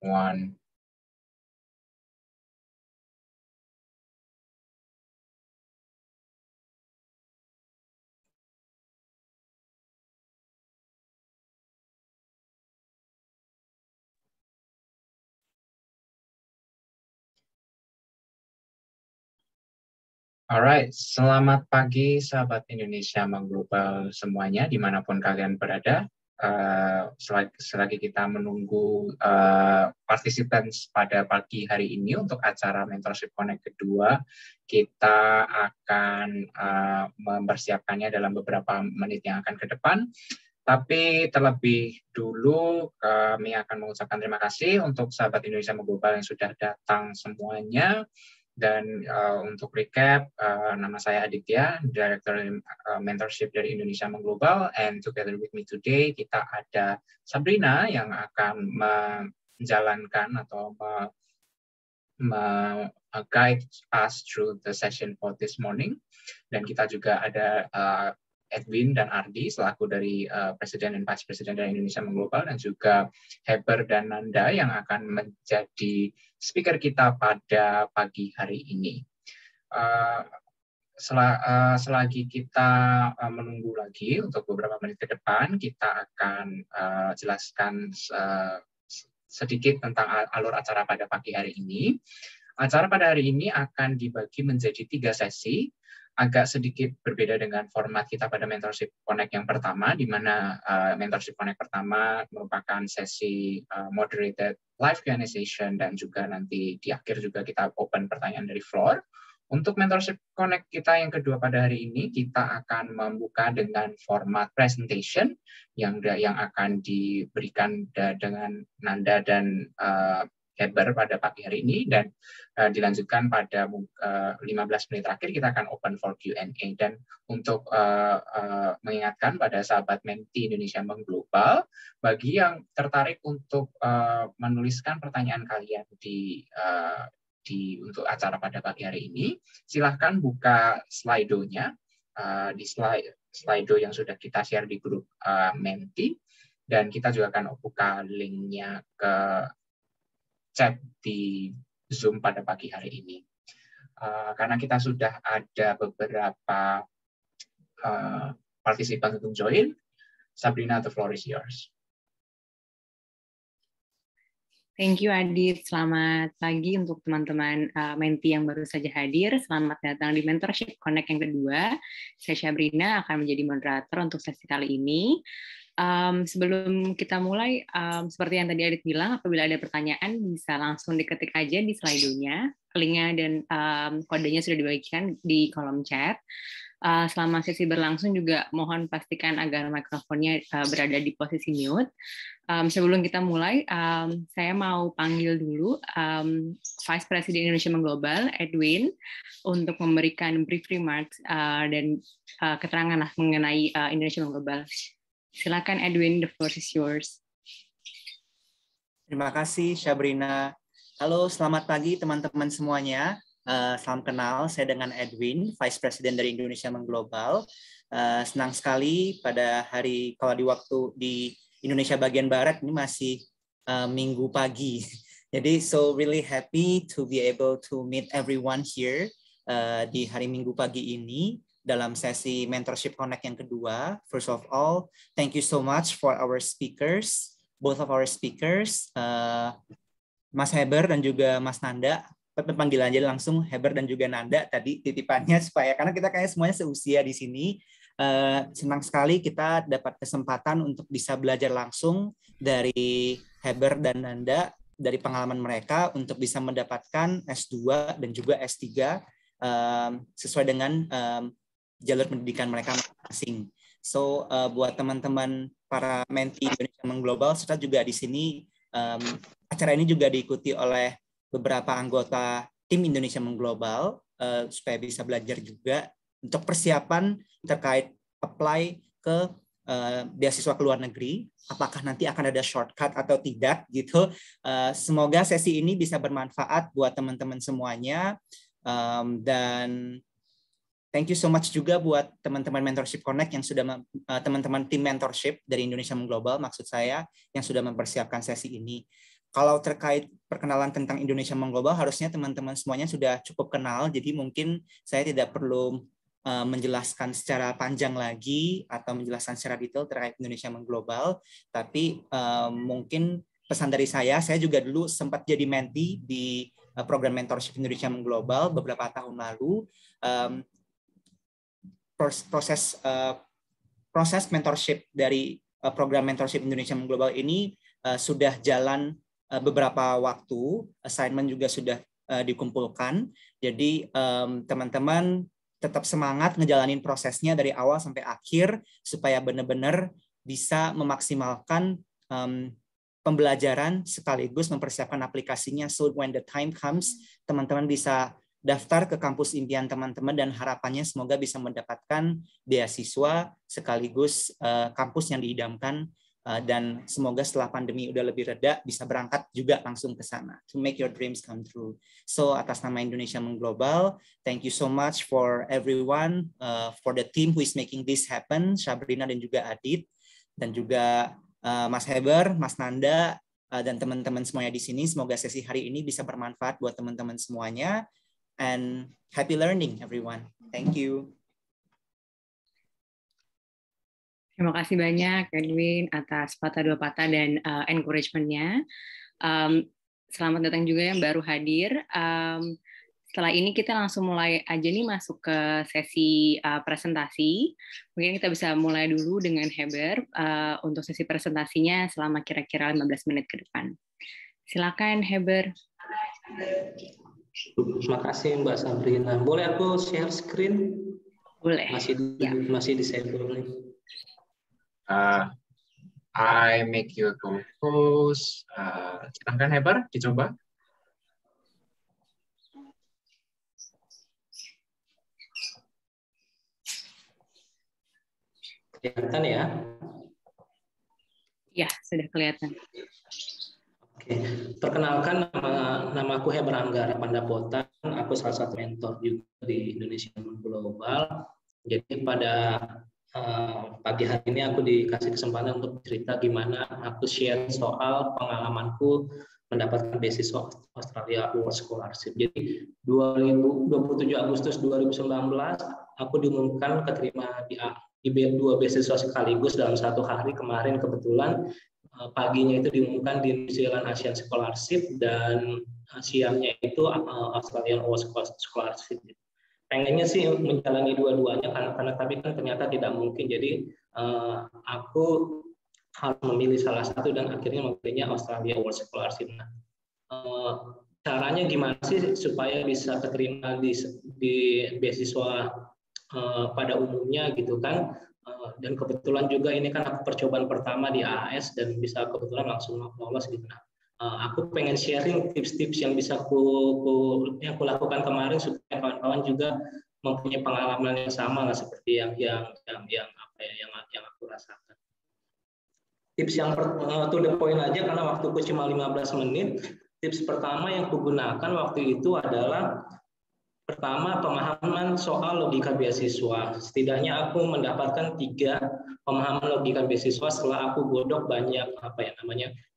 one. Alright, selamat pagi sahabat Indonesia Mengglobal semuanya dimanapun kalian berada. Selagi kita menunggu partisipan pada pagi hari ini untuk acara Mentorship Connect kedua, kita akan mempersiapkannya dalam beberapa menit yang akan ke depan. Tapi terlebih dulu kami akan mengucapkan terima kasih untuk sahabat Indonesia Mengglobal yang sudah datang semuanya. Dan untuk recap, nama saya Aditya, Director Mentorship dari Indonesia Mengglobal, and together with me today kita ada Sabrina yang akan menjalankan atau guide us through the session for this morning. Dan kita juga ada Edwin dan Ardi selaku dari Presiden dan Vice President dari Indonesia Mengglobal, dan juga Heber dan Nanda yang akan menjadi speaker kita pada pagi hari ini. Selagi kita menunggu lagi untuk beberapa menit ke depan, kita akan jelaskan sedikit tentang alur acara pada pagi hari ini. Acara pada hari ini akan dibagi menjadi 3 sesi. Agak sedikit berbeda dengan format kita pada Mentorship Connect yang pertama, di mana Mentorship Connect pertama merupakan sesi moderated live Q&A session, dan juga nanti di akhir juga kita open pertanyaan dari floor. Untuk Mentorship Connect kita yang kedua pada hari ini, kita akan membuka dengan format presentation yang akan diberikan dengan Nanda dan Heber pada pagi hari ini, dan dilanjutkan pada 15 menit terakhir kita akan open for Q&A. Dan untuk mengingatkan pada sahabat Menti Indonesia Mengglobal, bagi yang tertarik untuk menuliskan pertanyaan kalian untuk acara pada pagi hari ini, silahkan buka Slido-nya di Slido yang sudah kita share di grup Menti, dan kita juga akan buka link-nya ke chat di Zoom pada pagi hari ini. Karena kita sudah ada beberapa partisipan untuk join, Sabrina, the floor is yours. Thank you, Adit. Selamat pagi untuk teman-teman Menti yang baru saja hadir. Selamat datang di Mentorship Connect yang kedua. Saya Sabrina akan menjadi moderator untuk sesi kali ini. Sebelum kita mulai, seperti yang tadi Adit bilang, apabila ada pertanyaan bisa langsung diketik aja di slide-nya, linknya dan kodenya sudah dibagikan di kolom chat. Selama sesi berlangsung juga mohon pastikan agar mikrofonnya berada di posisi mute. Sebelum kita mulai, saya mau panggil dulu Vice President Indonesia Mengglobal, Edwin, untuk memberikan brief remarks dan keterangan mengenai Indonesia Mengglobal. Silakan Edwin, the floor is yours. Terima kasih Sabrina. Halo, selamat pagi teman-teman semuanya. Salam kenal, saya dengan Edwin, Vice President dari Indonesia Mengglobal. Senang sekali pada hari, kalau di waktu di Indonesia bagian Barat ini masih Minggu pagi. Jadi so really happy to be able to meet everyone here di hari Minggu pagi ini dalam sesi Mentorship Connect yang kedua. First of all, thank you so much for our speakers, both of our speakers, Mas Heber dan juga Mas Nanda. Panggil aja langsung Heber dan juga Nanda tadi titipannya, supaya karena kita kayaknya semuanya seusia di sini. Senang sekali kita dapat kesempatan untuk bisa belajar langsung dari Heber dan Nanda, dari pengalaman mereka untuk bisa mendapatkan S2 dan juga S3 sesuai dengan jalur pendidikan mereka masing-masing. So buat teman-teman para Menti Indonesia Mengglobal, serta juga di sini acara ini juga diikuti oleh beberapa anggota tim Indonesia Mengglobal supaya bisa belajar juga untuk persiapan terkait apply ke beasiswa ke luar negeri, apakah nanti akan ada shortcut atau tidak gitu. Semoga sesi ini bisa bermanfaat buat teman-teman semuanya, dan thank you so much juga buat teman-teman Mentorship Connect yang sudah teman-teman tim mentorship dari Indonesia Mengglobal maksud saya yang sudah mempersiapkan sesi ini. kalau terkait perkenalan tentang Indonesia Mengglobal, harusnya teman-teman semuanya sudah cukup kenal, jadi mungkin saya tidak perlu menjelaskan secara panjang lagi atau menjelaskan secara detail terkait Indonesia Mengglobal, tapi mungkin pesan dari saya juga dulu sempat jadi mentee di program mentorship Indonesia Mengglobal beberapa tahun lalu. Proses mentorship dari program mentorship Indonesia Mengglobal ini sudah jalan beberapa waktu, assignment juga sudah dikumpulkan. Jadi teman-teman tetap semangat ngejalanin prosesnya dari awal sampai akhir supaya benar-benar bisa memaksimalkan pembelajaran sekaligus mempersiapkan aplikasinya, so when the time comes teman-teman bisa daftar ke kampus impian teman-teman dan harapannya semoga bisa mendapatkan beasiswa sekaligus kampus yang diidamkan. Dan semoga setelah pandemi udah lebih reda bisa berangkat juga langsung ke sana to make your dreams come true. So atas nama Indonesia Mengglobal, thank you so much for everyone, for the team who is making this happen, Sabrina dan juga Adit, dan juga Mas Heber, Mas Nanda, dan teman-teman semuanya di sini. Semoga sesi hari ini bisa bermanfaat buat teman-teman semuanya. And happy learning everyone. Thank you. Terima kasih banyak, Edwin, atas patah dua patah dan encouragement-nya. Selamat datang juga yang baru hadir. Setelah ini kita langsung mulai aja nih masuk ke sesi presentasi. Mungkin kita bisa mulai dulu dengan Heber untuk sesi presentasinya selama kira-kira 15 menit ke depan. Silakan, Heber. Terima kasih, Mbak Sabrina. Boleh aku share screen? Boleh. Masih disable nih. I make you go host. Silahkan Heber, dicoba. Kelihatan ya? Ya, sudah kelihatan. Oke, perkenalkan nama aku Heber Anggara Pandapotan. Aku salah satu mentor juga di Indonesia Mengglobal. Jadi pada pagi hari ini aku dikasih kesempatan untuk cerita gimana aku share soal pengalamanku mendapatkan beasiswa Australia World Scholarship. Jadi 27 Agustus 2019 aku diumumkan keterima di dua beasiswa sekaligus dalam satu hari. Kemarin kebetulan paginya itu diumumkan di New Zealand Asian Scholarship dan siangnya itu Australian World Scholarship. Pengennya sih menjalani dua-duanya karena tapi kan ternyata tidak mungkin. Jadi aku harus memilih salah satu dan akhirnya memilihnya Australia World Scholarship. Nah, caranya gimana sih supaya bisa keterima di beasiswa pada umumnya gitu kan? Dan kebetulan juga ini kan aku percobaan pertama di AAS dan bisa kebetulan langsung lolos gitu. Nah, aku pengen sharing tips-tips yang bisa aku lakukan kemarin supaya kawan-kawan juga mempunyai pengalaman yang sama lah seperti yang aku rasakan. Tips yang to the point aja karena waktuku cuma 15 menit. Tips pertama yang kugunakan waktu itu adalah pertama, pemahaman soal logika beasiswa. Setidaknya aku mendapatkan 3 pemahaman logika beasiswa setelah aku godok banyak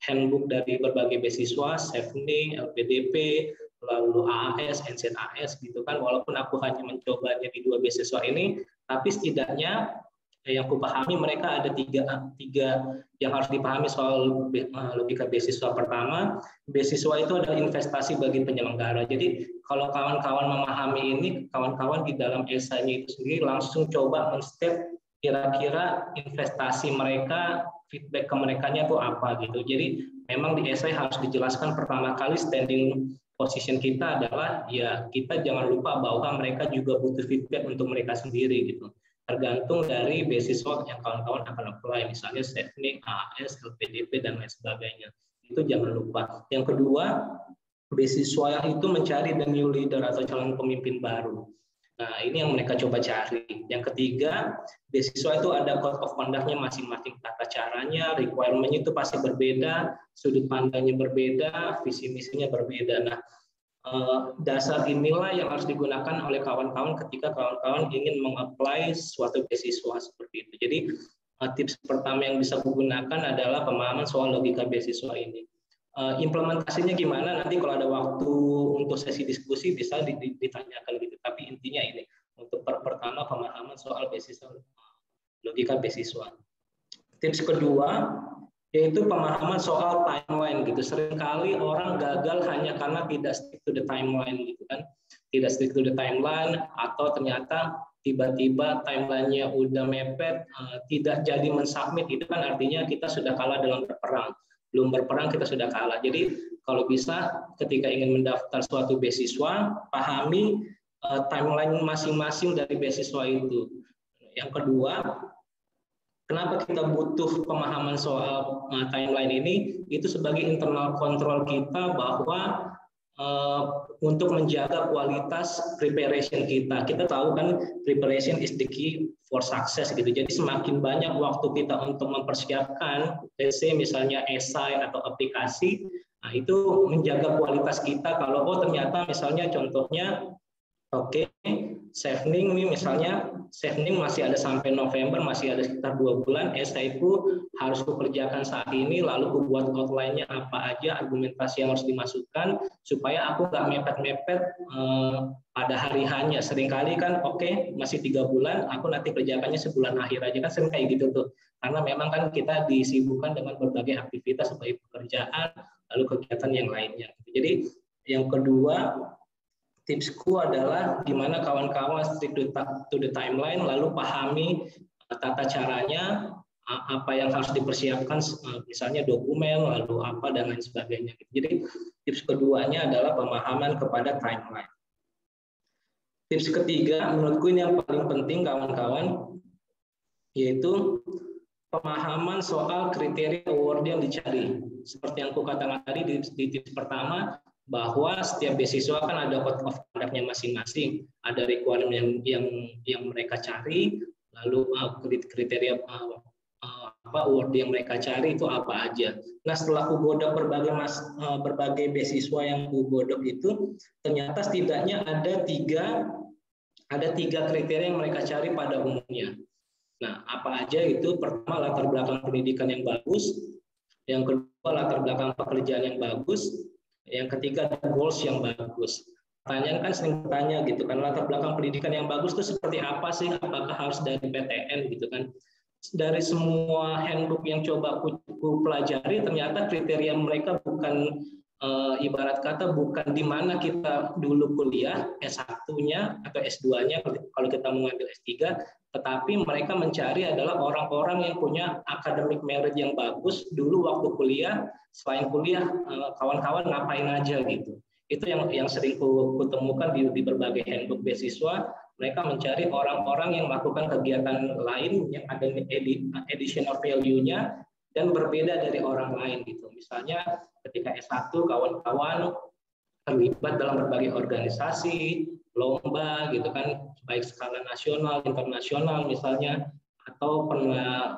handbook dari berbagai beasiswa, Chevening, LPDP, lalu AAS, NZAS gitu kan. Walaupun aku hanya mencobanya di 2 beasiswa ini, tapi setidaknya yang aku pahami mereka ada tiga yang harus dipahami soal logika beasiswa. Pertama, beasiswa itu adalah investasi bagi penyelenggara. Jadi kalau kawan-kawan memahami ini, kawan-kawan di dalam esainya itu sendiri langsung coba men-step kira-kira investasi mereka, feedback ke merekanya itu apa gitu. Jadi memang di esai harus dijelaskan pertama kali standing position kita adalah ya kita jangan lupa bahwa mereka juga butuh feedback untuk mereka sendiri gitu. Tergantung dari beasiswa yang kawan-kawan akan apply, misalnya Chevening, AAS, LPDP, dan lain sebagainya. Itu jangan lupa. Yang kedua, beasiswa yang itu mencari the new leader atau calon pemimpin baru. Nah, ini yang mereka coba cari. Yang ketiga, beasiswa itu ada code of conduct-nya masing-masing, tata caranya, requirement-nya itu pasti berbeda, sudut pandangnya berbeda, visi misinya berbeda. Nah, dasar inilah yang harus digunakan oleh kawan-kawan ketika kawan-kawan ingin mengapply suatu beasiswa seperti itu. Jadi tips pertama yang bisa digunakan adalah pemahaman soal logika beasiswa ini. Implementasinya gimana nanti kalau ada waktu untuk sesi diskusi bisa ditanyakan gitu. Tapi intinya ini untuk pertama pemahaman soal beasiswa, logika beasiswa. Tips kedua yaitu pemahaman soal timeline gitu. Seringkali orang gagal hanya karena tidak stick to the timeline gitu kan. Tidak stick to the timeline atau ternyata tiba-tiba timelinenya udah mepet, tidak jadi mensubmit, itu kan artinya kita sudah kalah dalam berperang. Belum berperang kita sudah kalah. Jadi kalau bisa ketika ingin mendaftar suatu beasiswa, pahami timeline masing-masing dari beasiswa itu. Yang kedua, kenapa kita butuh pemahaman soal timeline ini? Itu sebagai internal control kita bahwa untuk menjaga kualitas preparation kita. Kita tahu kan preparation is the key for success gitu. Jadi semakin banyak waktu kita untuk mempersiapkan, let's say misalnya esai atau aplikasi, nah itu menjaga kualitas kita. Kalau ternyata misalnya contohnya Chevening nih misalnya, Chevening masih ada sampai November, masih ada sekitar 2 bulan, esaiku harus kukerjakan saat ini, lalu aku buat outline-nya apa aja, argumentasi yang harus dimasukkan, supaya aku nggak mepet-mepet pada hari hanya. Seringkali kan masih 3 bulan, aku nanti kerjakannya sebulan akhir aja, kan sering kayak gitu tuh. Karena memang kan kita disibukkan dengan berbagai aktivitas sebagai pekerjaan, lalu kegiatan yang lainnya. Jadi yang kedua, tipsku adalah gimana kawan-kawan stick to the timeline, lalu pahami tata caranya, apa yang harus dipersiapkan, misalnya dokumen, lalu apa, dan lain sebagainya. Jadi tips keduanya adalah pemahaman kepada timeline. Tips ketiga, menurutku ini yang paling penting kawan-kawan, yaitu pemahaman soal kriteria award yang dicari. Seperti yang aku katakan tadi di tips pertama, bahwa setiap beasiswa kan ada code of conduct-nya masing-masing, ada requirement yang mereka cari, lalu kriteria award yang mereka cari itu apa aja. Nah, setelah aku godok berbagai beasiswa yang aku godok itu, ternyata setidaknya ada tiga kriteria yang mereka cari pada umumnya. Nah, apa aja itu? Pertama, latar belakang pendidikan yang bagus. Yang kedua, latar belakang pekerjaan yang bagus. Yang ketiga, goals yang bagus. Pertanyaan kan sering bertanya gitu kan, latar belakang pendidikan yang bagus itu seperti apa sih? Apakah harus dari PTN gitu kan? Dari semua handbook yang coba aku pelajari, ternyata kriteria mereka bukan ibarat kata bukan di mana kita dulu kuliah S1-nya atau S2-nya kalau kita mengambil S3, tetapi mereka mencari adalah orang-orang yang punya academic merit yang bagus dulu waktu kuliah. Selain kuliah, kawan-kawan ngapain aja gitu. Itu yang sering kutemukan di berbagai handbook beasiswa. Mereka mencari orang-orang yang melakukan kegiatan lain yang ada additional value-nya dan berbeda dari orang lain gitu. Misalnya ketika S1 kawan-kawan terlibat dalam berbagai organisasi, lomba gitu kan, baik skala nasional, internasional misalnya, atau pernah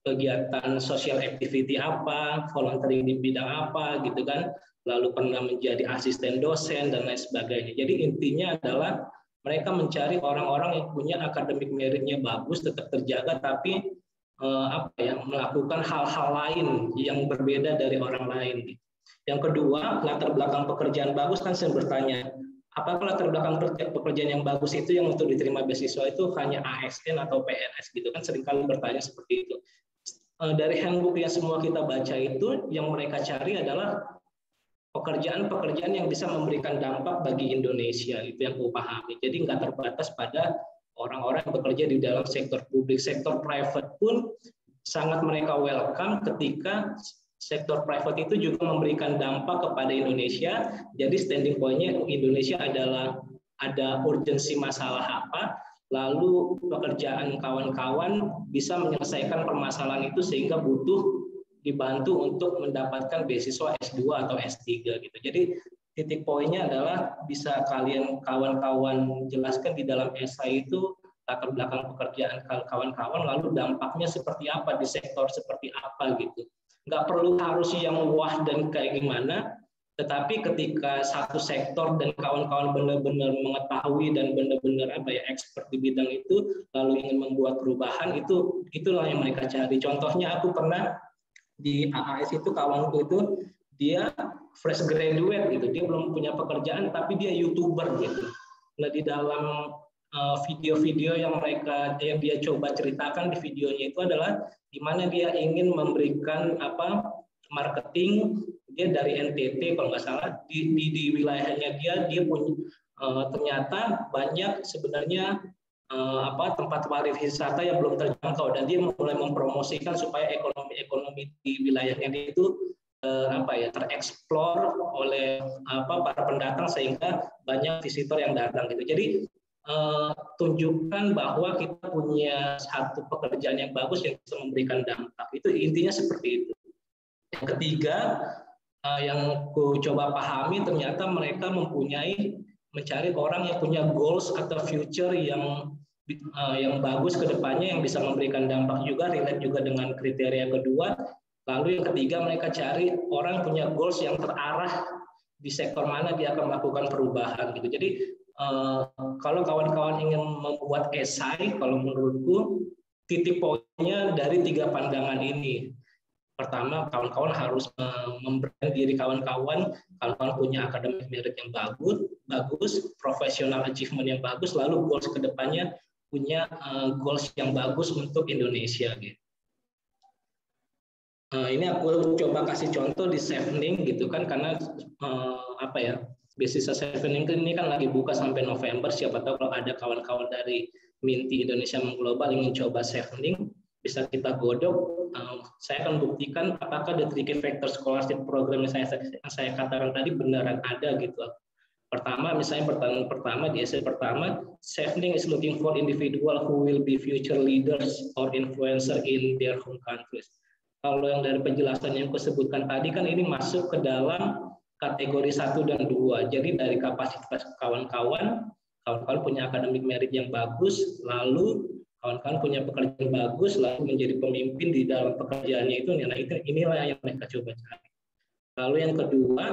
kegiatan social activity apa, volunteering di bidang apa gitu kan, lalu pernah menjadi asisten dosen dan lain sebagainya. Jadi intinya adalah mereka mencari orang-orang yang punya academic merit-nya bagus, tetap terjaga, tapi melakukan hal-hal lain yang berbeda dari orang lain. Yang kedua, latar belakang pekerjaan bagus kan saya bertanya, apakah latar belakang pekerjaan yang bagus itu yang untuk diterima beasiswa itu hanya ASN atau PNS gitu kan, seringkali bertanya seperti itu. Dari handbook yang semua kita baca itu, yang mereka cari adalah pekerjaan-pekerjaan yang bisa memberikan dampak bagi Indonesia, itu yang aku pahami. Jadi nggak terbatas pada orang-orang yang bekerja di dalam sektor publik. Sektor private pun sangat mereka welcome ketika sektor private itu juga memberikan dampak kepada Indonesia. Jadi standing point-nya Indonesia adalah ada urgensi masalah apa, lalu pekerjaan kawan-kawan bisa menyelesaikan permasalahan itu sehingga butuh dibantu untuk mendapatkan beasiswa S2 atau S3 gitu. Jadi titik poinnya adalah bisa kalian kawan-kawan jelaskan di dalam esai itu latar belakang pekerjaan kawan-kawan, lalu dampaknya seperti apa di sektor seperti apa gitu. Nggak perlu harus yang wah dan kayak gimana, tetapi ketika satu sektor dan kawan-kawan benar-benar mengetahui dan benar-benar expert di bidang itu, lalu ingin membuat perubahan, itulah yang mereka cari. Contohnya aku pernah di AAS itu, kawanku itu dia fresh graduate gitu, dia belum punya pekerjaan tapi dia YouTuber gitu. Nah, di dalam video-video yang dia coba ceritakan di videonya itu adalah gimana dia ingin memberikan marketing. Dia dari NTT kalau nggak salah, di wilayahnya dia punya ternyata banyak sebenarnya tempat pariwisata yang belum terjangkau, dan dia mulai mempromosikan supaya ekonomi di wilayahnya dia itu tereksplor oleh para pendatang sehingga banyak visitor yang datang gitu. Jadi tunjukkan bahwa kita punya satu pekerjaan yang bagus yang bisa memberikan dampak. Itu intinya seperti itu. Yang ketiga yang aku coba pahami, ternyata mereka mencari orang yang punya goals atau future yang bagus ke depannya, yang bisa memberikan dampak juga, relate juga dengan kriteria kedua. Lalu yang ketiga, mereka cari orang punya goals yang terarah di sektor mana dia akan melakukan perubahan gitu. Jadi kalau kawan-kawan ingin membuat esai, kalau menurutku titik poinnya dari 3 pandangan ini. Pertama, kawan-kawan harus membrand diri kawan-kawan punya academic merit yang bagus, professional achievement yang bagus, lalu goals ke depannya punya goals yang bagus untuk Indonesia gitu. Ini aku coba kasih contoh di Chevening gitu kan, karena beasiswa Chevening ini kan lagi buka sampai November. Siapa tahu kalau ada kawan-kawan dari Minty Indonesia Mengglobal ingin coba Chevening, bisa kita godok. Saya akan buktikan apakah the 3 key factor scholarship program yang saya katakan tadi beneran ada gitu. Pertama, misalnya pertanyaan pertama di essay pertama, Chevening is looking for individual who will be future leaders or influencer in their home countries. Kalau yang dari penjelasan yang aku sebutkan tadi kan ini masuk ke dalam kategori 1 dan 2. Jadi dari kapasitas kawan-kawan punya academic merit yang bagus, lalu kawan-kawan punya pekerjaan bagus, lalu menjadi pemimpin di dalam pekerjaannya itu. Nah, inilah yang mereka coba cari. Lalu yang kedua,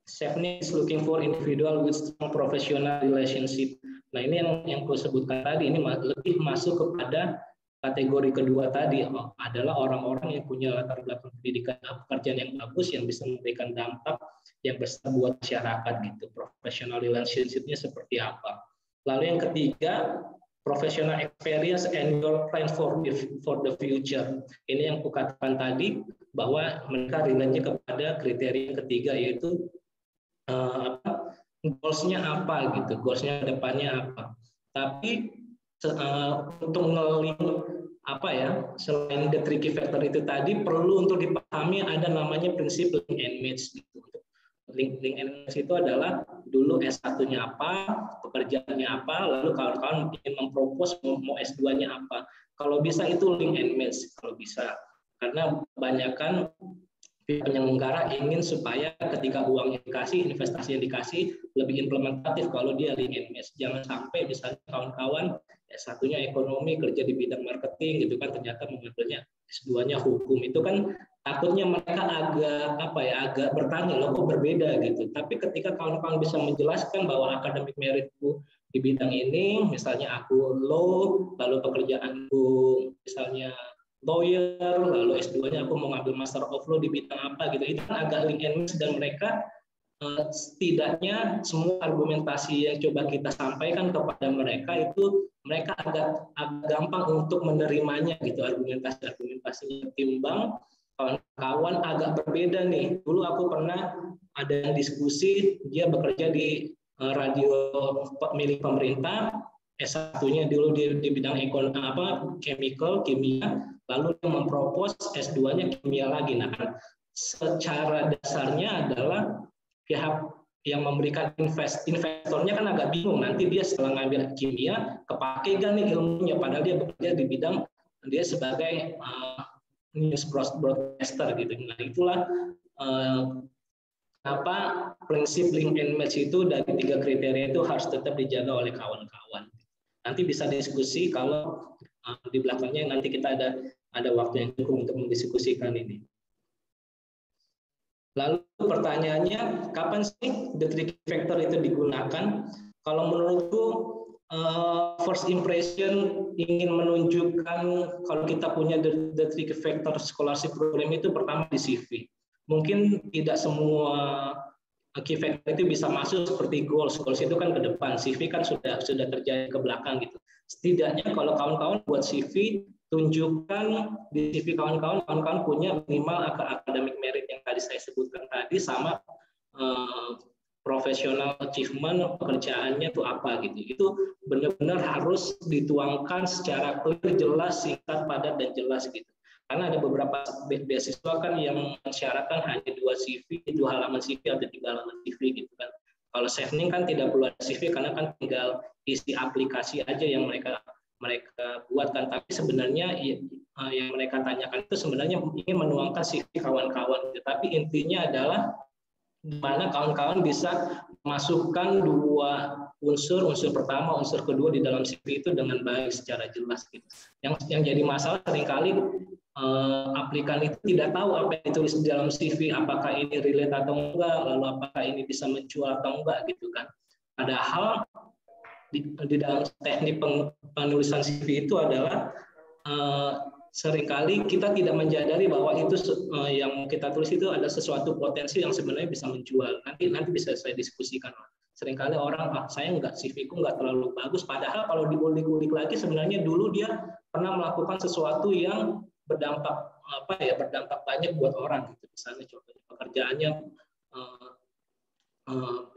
Chevening is looking for individual with strong professional relationship. Nah, ini yang aku sebutkan tadi, ini lebih masuk kepada kategori kedua tadi, adalah orang-orang yang punya latar belakang pendidikan pekerjaan yang bagus, yang bisa memberikan dampak yang besar buat masyarakat gitu. Professional relationship-nya seperti apa. Lalu yang ketiga, professional experience and your plan for the future. Ini yang aku katakan tadi, bahwa mereka relate-nya kepada kriteria yang ketiga, yaitu goals-nya apa gitu, goals-nya depannya apa. Tapi untuk nge-link selain the 3 key factor itu tadi, perlu untuk dipahami ada namanya prinsip link and match gitu. Link and match itu adalah dulu S1-nya apa, pekerjaannya apa, lalu kawan-kawan ingin mempropos mau S2-nya apa. Kalau bisa itu link and match, kalau bisa. Karena kebanyakan penyelenggara ingin supaya ketika uang yang dikasih, investasi yang dikasih lebih implementatif kalau dia link and match. Jangan sampai misalnya kawan-kawan S1-nya ekonomi, kerja di bidang marketing gitu kan, ternyata mengambilnya S2-nya hukum. Itu kan takutnya mereka agak bertanya, loh kok berbeda gitu. Tapi ketika kawan-kawan bisa menjelaskan bahwa academic meritku di bidang ini, misalnya aku law, lalu pekerjaanku misalnya lawyer, lalu S2-nya aku mau ngambil Master of Law di bidang apa gitu, itu kan agak link and match, dan mereka setidaknya semua argumentasi yang coba kita sampaikan kepada mereka itu mereka agak gampang untuk menerimanya gitu, argumentasinya, ketimbang kawan-kawan agak berbeda nih. Dulu aku pernah ada yang diskusi, dia bekerja di radio milik pemerintah, S1-nya dulu di bidang chemical, kimia, lalu dia mempropos S2-nya kimia lagi. Nah, secara dasarnya adalah pihak yang memberikan investornya kan agak bingung, nanti dia setelah ngambil kimia kepake gak nih ilmunya, padahal dia bekerja di bidang, dia sebagai news broadcaster gitu. Nah, itulah kenapa prinsip link and match itu dari 3 kriteria itu harus tetap dijaga oleh kawan-kawan. Nanti bisa diskusi kalau di belakangnya nanti kita ada waktu yang cukup untuk mendiskusikan ini. Lalu pertanyaannya, kapan sih the 3 key factor itu digunakan? Kalau menurutku first impression ingin menunjukkan kalau kita punya the 3 key factor scholarship program itu pertama di CV. mungkin tidak semua key factor itu bisa masuk seperti goals. Goals itu kan ke depan, CV kan sudah terjadi ke belakang gitu. Setidaknya kalau kawan-kawan buat CV, tunjukkan di CV kawan-kawan punya minimal academic merit yang tadi saya sebutkan tadi, sama professional achievement pekerjaannya itu apa gitu. Itu benar-benar harus dituangkan secara clear, jelas, singkat, padat, dan jelas gitu. Karena ada beberapa beasiswa kan yang mensyaratkan hanya 2 CV, 2 halaman CV atau 3 halaman CV gitu kan. Kalau Chevening kan tidak perlu ada CV karena kan tinggal isi aplikasi aja yang mereka buatkan. Tapi sebenarnya yang mereka tanyakan itu sebenarnya ingin menuangkan CV kawan-kawan. Tapi intinya adalah di mana kawan-kawan bisa masukkan 2 unsur pertama, unsur kedua di dalam CV itu dengan baik secara jelas gitu. Yang jadi masalah seringkali aplikan itu tidak tahu apa yang ditulis di dalam CV, apakah ini relate atau enggak, lalu apakah ini bisa menjual atau enggak gitu kan. Padahal di dalam teknik penulisan CV itu adalah seringkali kita tidak menyadari bahwa itu yang kita tulis itu ada sesuatu potensi yang sebenarnya bisa menjual. Nanti bisa saya diskusikan. Seringkali orang, saya CV-ku nggak terlalu bagus, padahal kalau diulik-ulik lagi sebenarnya dulu dia pernah melakukan sesuatu yang berdampak banyak buat orang gitu. Misalnya contohnya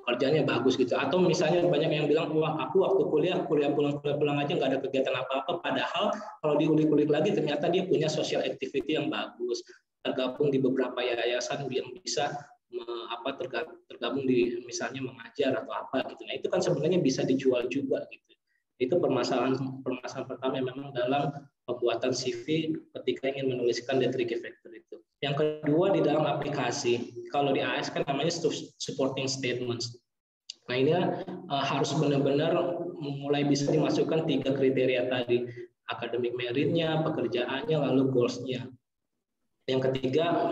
pekerjaannya bagus gitu, atau misalnya banyak yang bilang, wah aku waktu kuliah pulang aja nggak ada kegiatan apa-apa, padahal kalau diulik-ulik lagi ternyata dia punya social activity yang bagus, tergabung di beberapa yayasan yang bisa tergabung di misalnya mengajar atau apa gitu. Nah itu kan sebenarnya bisa dijual juga gitu. Itu permasalahan pertama memang dalam pembuatan CV ketika ingin menuliskan the three key factor itu. Yang kedua di dalam aplikasi, kalau di AS kan namanya supporting statements. Nah ini harus benar-benar mulai bisa dimasukkan 3 kriteria tadi, academic merit-nya, pekerjaannya, lalu goals-nya. Yang ketiga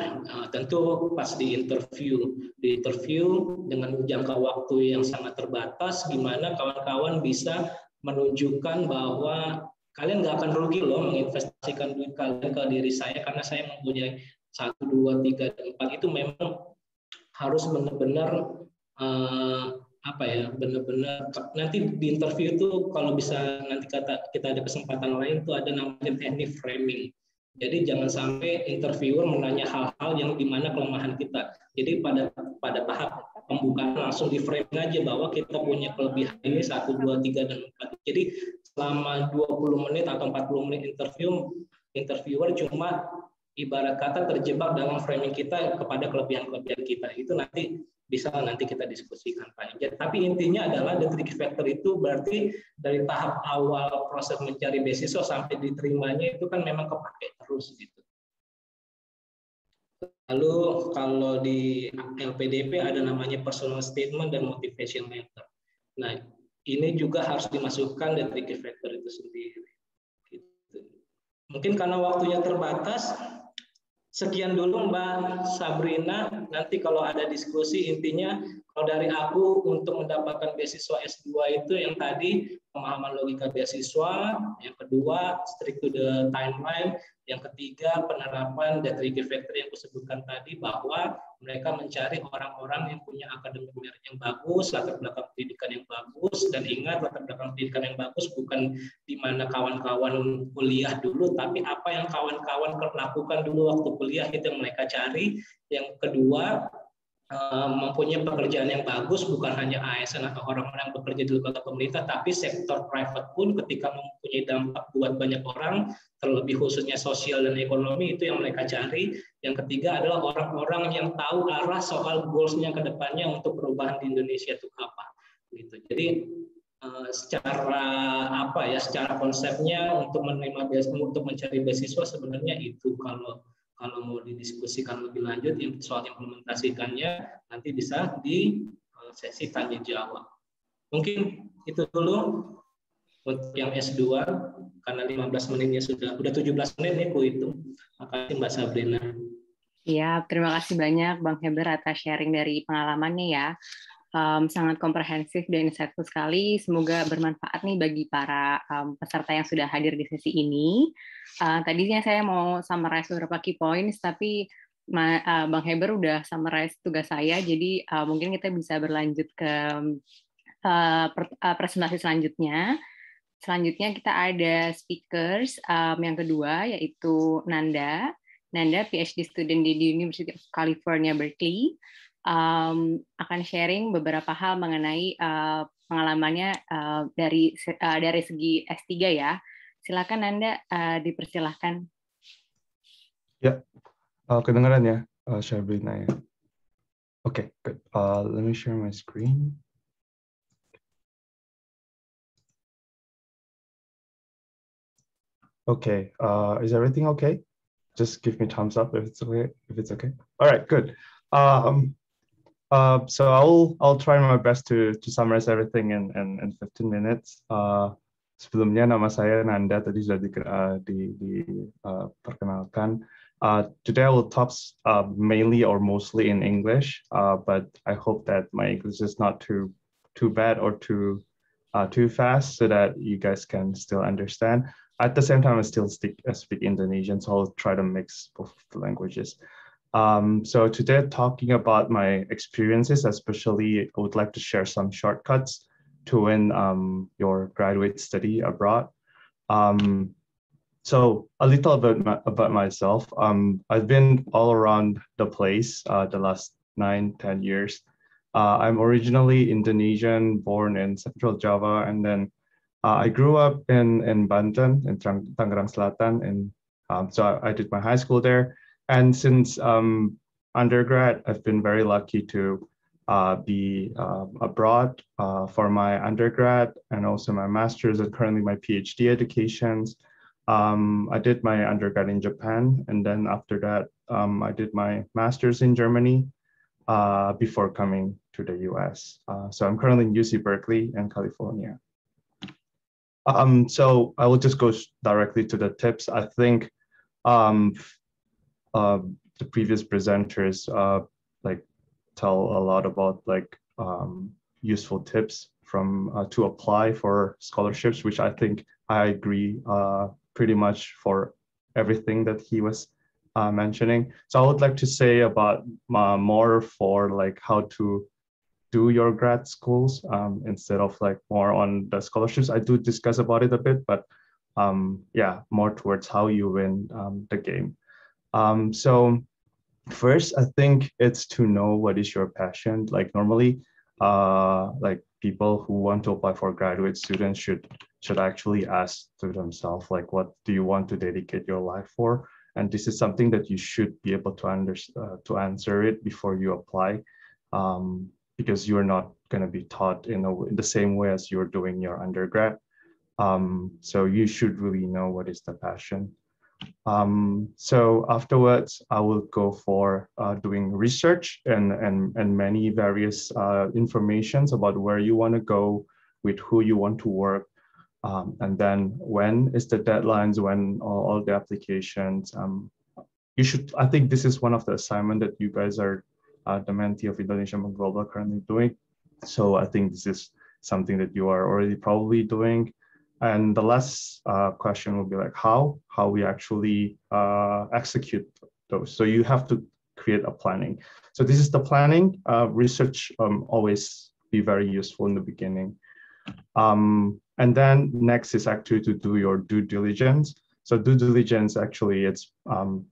tentu pas di interview dengan jangka waktu yang sangat terbatas, gimana kawan-kawan bisa menunjukkan bahwa kalian nggak akan rugi loh menginvestasikan duit kalian ke diri saya, karena saya mempunyai 1, 2, 3, dan 4 itu memang harus benar-benar benar-benar nanti di interview itu kalau bisa nanti kita ada kesempatan lain itu ada namanya teknik framing. Jadi jangan sampai interviewer menanya hal-hal yang dimana kelemahan kita. Jadi pada tahap pembukaan langsung di framing aja bahwa kita punya kelebihan ini 1, 2, 3, dan 4. Jadi selama 20 menit atau 40 menit interviewer cuma ibarat kata terjebak dalam framing kita kepada kelebihan-kelebihan kita. Itu nanti kita diskusikan Pak. Tapi intinya adalah the three factor itu berarti dari tahap awal proses mencari beasiswa sampai diterimanya itu kan memang kepake terus gitu. Lalu kalau di LPDP ada namanya personal statement dan motivation letter. Nah ini juga harus dimasukkan the three factor itu sendiri. Gitu. Mungkin karena waktunya terbatas. Sekian dulu Mbak Sabrina, nanti kalau ada diskusi intinya kalau dari aku untuk mendapatkan beasiswa S2 itu yang tadi pemahaman logika beasiswa, yang kedua strict to the timeline, yang ketiga penerapan the three key factor yang disebutkan tadi bahwa mereka mencari orang-orang yang punya akademik merit yang bagus, latar belakang pendidikan yang bagus, dan ingat latar belakang pendidikan yang bagus bukan di mana kawan-kawan kuliah dulu, tapi apa yang kawan-kawan lakukan dulu waktu kuliah itu yang mereka cari. Yang kedua mempunyai pekerjaan yang bagus, bukan hanya ASN atau orang-orang yang bekerja di lembaga pemerintah, tapi sektor private pun ketika mempunyai dampak buat banyak orang, terlebih khususnya sosial dan ekonomi, itu yang mereka cari. Yang ketiga adalah orang-orang yang tahu arah soal goals-nya ke depannya untuk perubahan di Indonesia itu apa. Gitu. Jadi secara konsepnya untuk menerima untuk mencari beasiswa sebenarnya itu kalau mau didiskusikan lebih lanjut soal implementasikannya nanti bisa di sesi tanya jawab. Mungkin itu dulu untuk yang S2 karena 15 menitnya sudah 17 menit nih ku itu. Makasih Mbak Sabrina. Iya, terima kasih banyak Bang Heber atas sharing dari pengalamannya ya. Sangat komprehensif dan insightful sekali. Semoga bermanfaat nih bagi para peserta yang sudah hadir di sesi ini. Tadinya saya mau summarize beberapa key points, tapi Bang Heber udah summarize tugas saya, jadi mungkin kita bisa berlanjut ke presentasi selanjutnya. Selanjutnya kita ada speakers yang kedua, yaitu Nanda. Nanda, PhD student di University of California, Berkeley, akan sharing beberapa hal mengenai pengalamannya dari segi S3 ya. Silakan Nanda, dipersilahkan. Ya, kedengaran ya, Syabrina ya. Okay, good. Let me share my screen. Okay, is everything okay? Just give me thumbs up if it's okay. All right, good. So I'll try my best to summarize everything in 15 minutes. Sebelumnya nama saya Nanda, tadi sudah diperkenalkan. Today I will talk mainly or mostly in English, but I hope that my English is not too bad or too fast, so that you guys can still understand. At the same time, I still speak Indonesian, so I'll try to mix both the languages. So today, talking about my experiences, especially I would like to share some shortcuts to win your graduate study abroad. So a little bit about myself. I've been all around the place the last 9-10 years. I'm originally Indonesian, born in Central Java, and then I grew up in Banten, in Tangerang Selatan, and so I did my high school there. And since undergrad, I've been very lucky to be abroad for my undergrad and also my master's and currently my PhD educations. I did my undergrad in Japan, and then after that, I did my master's in Germany before coming to the US. So I'm currently in UC Berkeley in California. So I will just go directly to the tips. I think the previous presenters like tell a lot about like useful tips from to apply for scholarships, which I think I agree pretty much for everything that he was mentioning. So I would like to say about more for like how to do your grad schools instead of like more on the scholarships. I do discuss about it a bit, but yeah, more towards how you win the game. So first, I think it's to know what is your passion. Like normally, like people who want to apply for graduate students should actually ask to themselves, like, what do you want to dedicate your life for? And this is something that you should be able to answer it before you apply. Because you're not going to be taught in the same way as you're doing your undergrad. So you should really know what is the passion. So afterwards, I will go for doing research and many various informations about where you want to go, with who you want to work, and then when is the deadlines, when all the applications. You should. I think this is one of the assignment that you guys are the Mentee of Indonesia Mengglobal currently doing. So I think this is something that you are already probably doing. And the last question will be like how we actually execute those. So you have to create a planning. So this is the planning. Research always be very useful in the beginning. And then next is actually to do your due diligence. So due diligence actually it's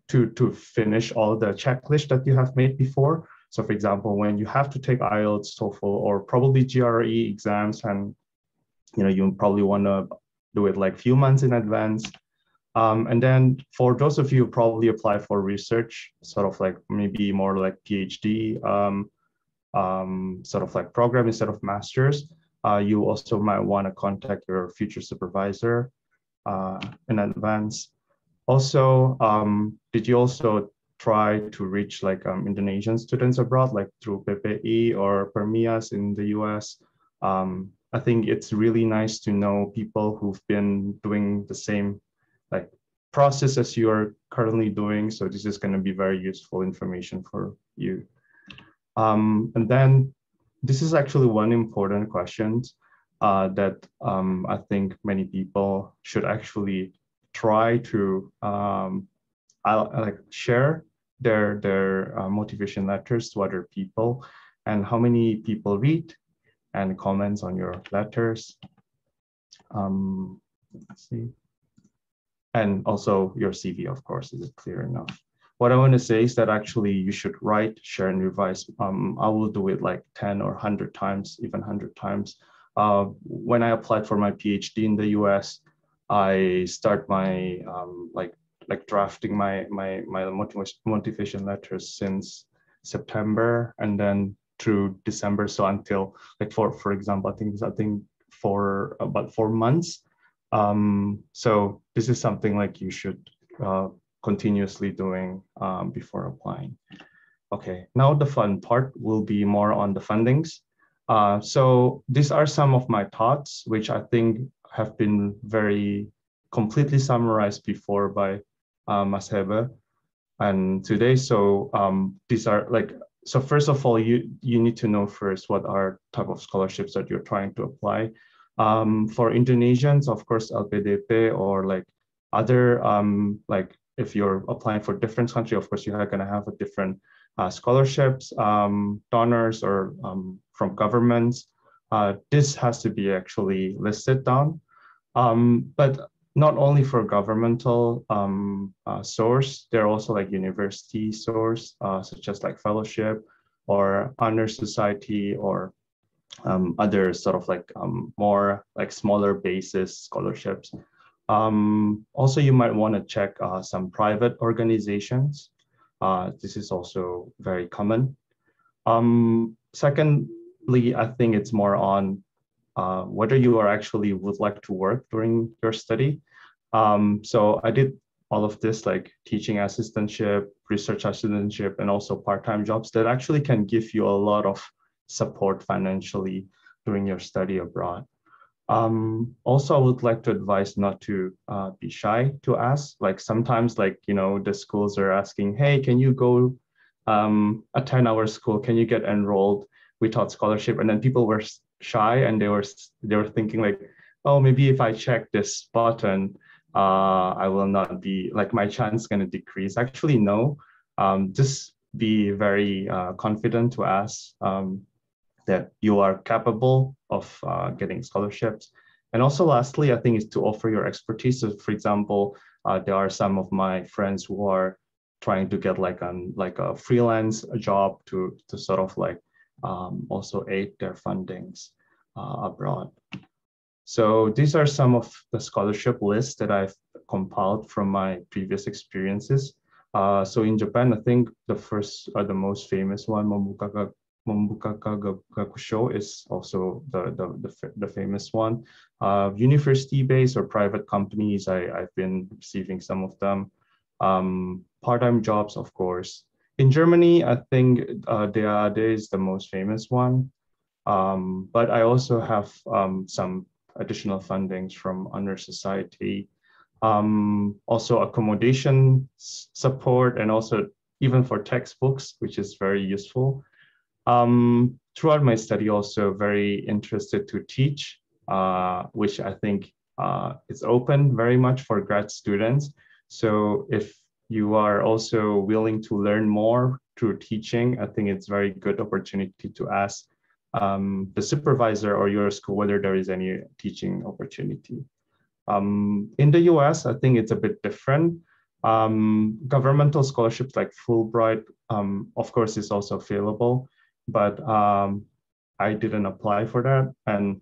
to finish all the checklist that you have made before. So for example, when you have to take IELTS, TOEFL, or probably GRE exams, and you probably want to do it like few months in advance. And then for those of you who probably apply for research, sort of like maybe more like PhD, sort of like program instead of master's, you also might want to contact your future supervisor in advance. Also, did you also try to reach like Indonesian students abroad, like through PPI or Permias in the US? I think it's really nice to know people who've been doing the same like process as you are currently doing. So this is going to be very useful information for you. And then this is actually one important question that I think many people should actually try to like share their motivation letters to other people, and how many people read and comments on your letters. Let's see. And also your CV, of course, is it clear enough? What I want to say is that actually you should write, share, and revise. I will do it like 10 or 100 times, even 100 times. When I applied for my PhD in the US, I start my like drafting my motivation letters since September, and then through December. So until like for example, I think for about 4 months. So this is something like you should continuously doing before applying. Okay, now the fun part will be more on the fundings. So these are some of my thoughts, which I think have been very completely summarized before by Mas Hebe and today. So these are like, so first of all, you need to know first what are type of scholarships that you're trying to apply. For Indonesians, of course, LPDP or like other, like if you're applying for different country, of course, you're going to have a different scholarships, donors, or from governments. This has to be actually listed down. But not only for governmental source, there are also like university source, such as like fellowship or honor society or other sort of like more like smaller basis scholarships. Also, you might want to check some private organizations. This is also very common. Secondly, I think it's more on whether you are actually would like to work during your study. So I did all of this like teaching assistantship, research assistantship, and also part-time jobs that actually can give you a lot of support financially during your study abroad. Also, I would like to advise not to be shy to ask. Like sometimes, like, you know, the schools are asking, hey, can you go attend our school? Can you get enrolled without scholarship? And then people were shy and they were thinking like, oh, maybe if I check this button, I will not be like my chance going to decrease. Actually, no. Just be very confident to ask that you are capable of getting scholarships. And also lastly, I think is to offer your expertise. So for example, there are some of my friends who are trying to get like a freelance job to sort of like also aid their fundings abroad. So these are some of the scholarship lists that I've compiled from my previous experiences. So in Japan, I think the first or the most famous one, Mombuka Gakusho, is also the famous one. University-based or private companies, I've been receiving some of them. Part-time jobs, of course. In Germany, I think DAAD is the most famous one. But I also have some additional fundings from Honor Society. Also accommodation support, and also even for textbooks, which is very useful. Throughout my study, also very interested to teach, which I think is open very much for grad students. So if you are also willing to learn more through teaching, I think it's very good opportunity to ask the supervisor or your school whether there is any teaching opportunity. In the US, I think it's a bit different. Governmental scholarships like Fulbright, of course, is also available, but I didn't apply for that. And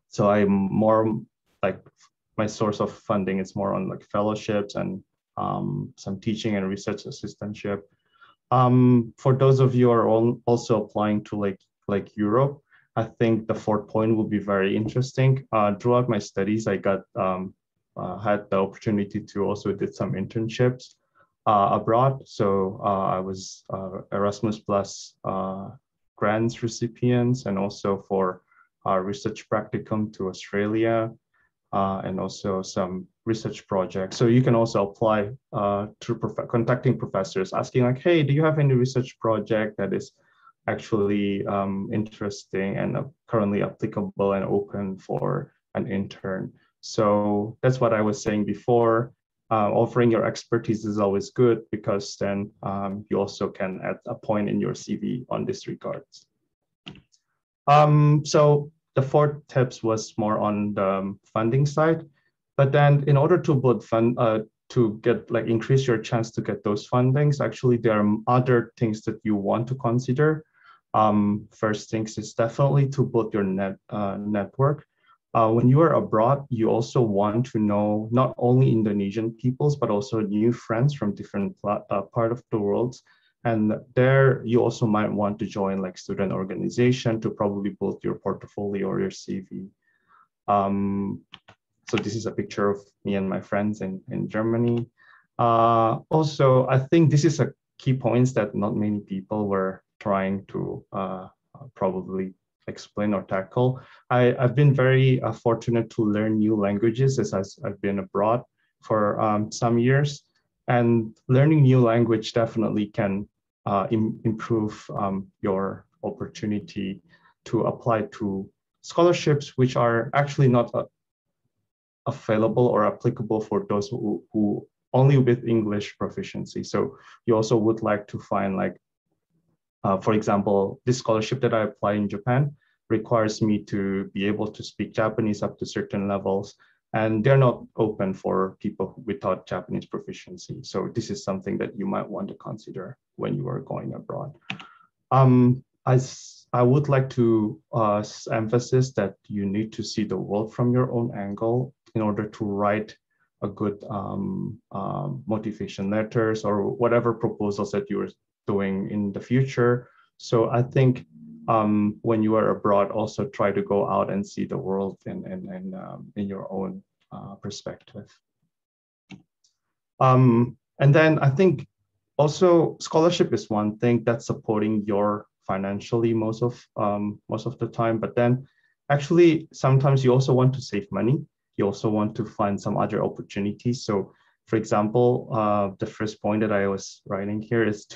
so I'm more like, my source of funding is more on like fellowships and some teaching and research assistantship. For those of you who are also applying to like Europe, I think the fourth point will be very interesting. Throughout my studies, I got had the opportunity to also did some internships abroad. So I was Erasmus Plus grants recipients, and also for research practicum to Australia, and also some research projects. So you can also apply through contacting professors, asking like, hey, do you have any research project that is actually interesting and currently applicable and open for an intern? So that's what I was saying before. offering your expertise is always good, because then you also can add a point in your CV on this regards. So the fourth tips was more on the funding side, but then in order to build fund, to get like increase your chance to get those fundings, actually there are other things that you want to consider. First things is definitely to build your network. When you are abroad, you also want to know not only Indonesian peoples, but also new friends from different part of the world. And there you also might want to join like student organization to probably build your portfolio or your CV. So this is a picture of me and my friends in Germany. Also, I think this is a key points that not many people were trying to probably explain or tackle. I've been very fortunate to learn new languages as I've been abroad for some years. And learning new language definitely can improve your opportunity to apply to scholarships, which are actually not available or applicable for those who only with English proficiency. So you also would like to find like, for example, this scholarship that I apply in Japan requires me to be able to speak Japanese up to certain levels, and they're not open for people without Japanese proficiency. So this is something that you might want to consider when you are going abroad. I would like to emphasize that you need to see the world from your own angle in order to write a good motivation letters or whatever proposals that you're doing in the future. So I think when you are abroad, also try to go out and see the world in your own perspective. And then I think also scholarship is one thing that's supporting your financially most of the time, but then actually sometimes you also want to save money. You also want to find some other opportunities. So for example, the first point that I was writing here is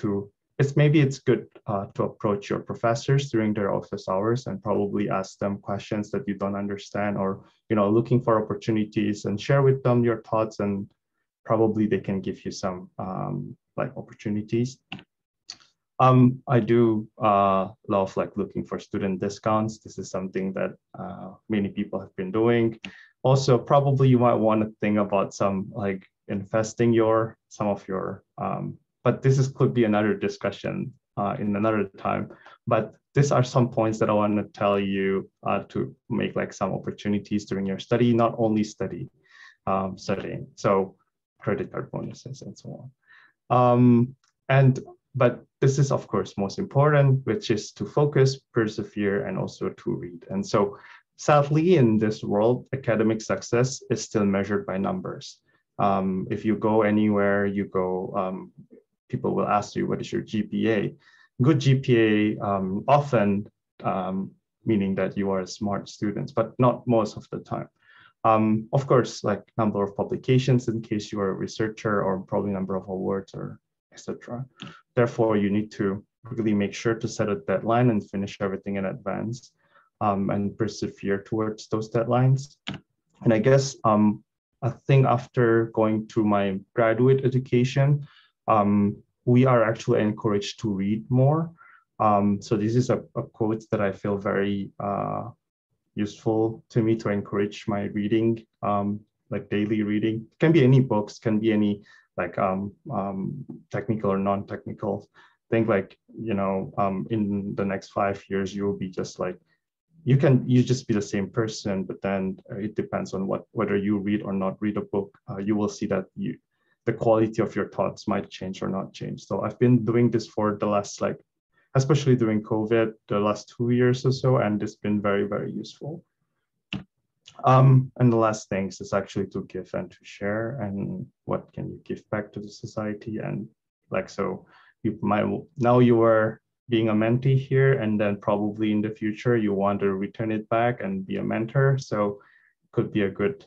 maybe it's good to approach your professors during their office hours and probably ask them questions that you don't understand, or looking for opportunities, and share with them your thoughts, and probably they can give you some like opportunities. I do love like looking for student discounts. This is something that many people have been doing. Also, probably you might want to think about some like investing some of your, but could be another discussion in another time. But these are some points that I want to tell you to make like some opportunities during your study, not only studying. So credit card bonuses and so on. But this is, of course, most important, which is to focus, persevere, and also to read. And so sadly, in this world, academic success is still measured by numbers. If you go anywhere, people will ask you, what is your GPA? Good GPA often meaning that you are a smart student, but not most of the time. Of course, like number of publications in case you are a researcher, or probably number of awards, or etc. Therefore, you need to really make sure to set a deadline and finish everything in advance, and persevere towards those deadlines. And I guess I think after going to my graduate education, we are actually encouraged to read more. So this is a quote that I feel very useful to me to encourage my reading, like daily reading. It can be any books, can be any like technical or non-technical. Think like, in the next 5 years, you will be just like, you just be the same person, but then it depends on whether you read or not read a book. You will see that the quality of your thoughts might change or not change. So I've been doing this for the last, like, especially during COVID, the last 2 years or so, and it's been very, very useful. And the last thing is actually to give and to share, and what can you give back to the society. And like, so now you are being a mentee here, and then probably in the future you want to return it back and be a mentor. So could be a good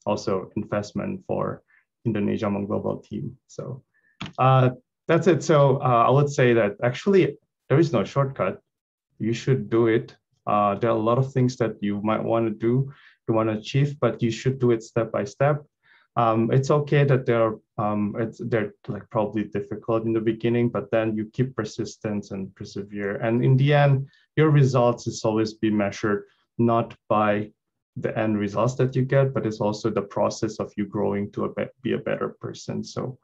also investment for Indonesia Among Global team. So that's it. So I would say that actually there is no shortcut. You should do it. There are a lot of things that you might want to do, you want to achieve, but you should do it step by step. It's okay that they're like probably difficult in the beginning, but then you keep persistence and persevere. And in the end, your results is always be measured not by the end results that you get, but it's also the process of you growing to be a better person. So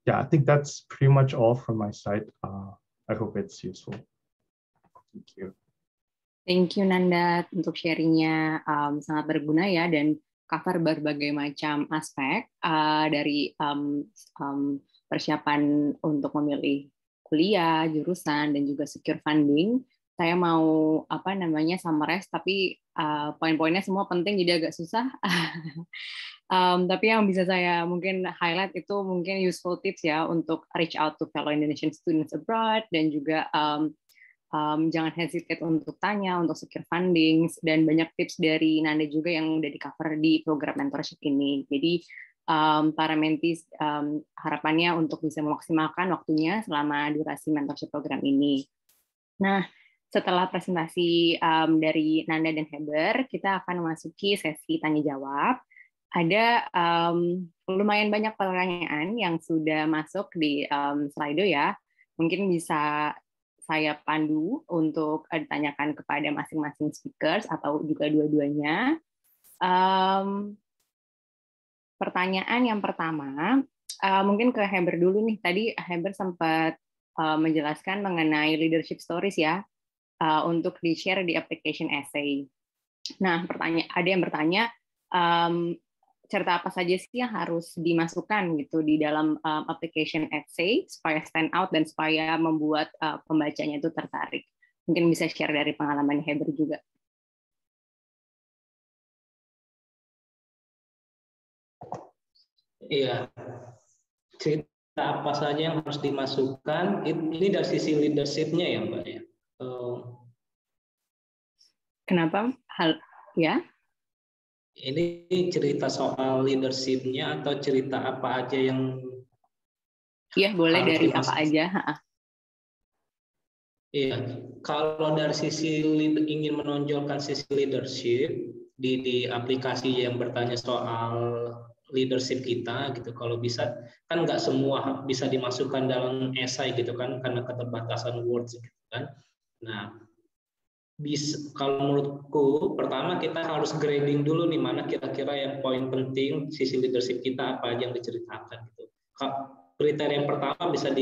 yeah, I think that's pretty much all from my side. I hope it's useful. Thank you. Thank you Nanda untuk sharingnya, sangat berguna ya, dan cover berbagai macam aspek dari persiapan untuk memilih kuliah, jurusan, dan juga secure funding. Saya mau summarize, tapi poin-poinnya semua penting jadi agak susah. Tapi yang bisa saya mungkin highlight itu mungkin useful tips ya untuk reach out to fellow Indonesian students abroad, dan juga jangan hesitate untuk tanya, untuk secure funding, dan banyak tips dari Nanda juga yang udah di-cover di program mentorship ini. Jadi para mentees harapannya untuk bisa memaksimalkan waktunya selama durasi mentorship program ini. Nah, setelah presentasi dari Nanda dan Heber, kita akan memasuki sesi tanya-jawab. Ada lumayan banyak pertanyaan yang sudah masuk di Slido ya. Mungkin bisa saya pandu untuk ditanyakan kepada masing-masing speakers atau juga dua-duanya. Pertanyaan yang pertama, mungkin ke Heber dulu nih. Tadi Heber sempat menjelaskan mengenai leadership stories ya, untuk di-share di application essay. Nah, ada yang bertanya, cerita apa saja sih yang harus dimasukkan gitu di dalam application essay supaya stand out dan supaya membuat pembacanya itu tertarik. Mungkin bisa share dari pengalaman Heber juga. Iya, cerita apa saja yang harus dimasukkan, ini dari sisi leadership-nya ya Mbak ya. Kenapa? Ya? Ini cerita soal leadership-nya atau cerita apa aja yang... Iya, boleh dari apa aja. Iya, kalau dari sisi ingin menonjolkan sisi leadership di aplikasi yang bertanya soal leadership kita gitu, kalau bisa kan nggak semua bisa dimasukkan dalam esai gitu kan karena keterbatasan words gitu kan. Nah, kalau menurutku pertama kita harus grading dulu nih mana kira-kira yang poin penting sisi leadership kita apa aja yang diceritakan gitu. Kriteria yang pertama bisa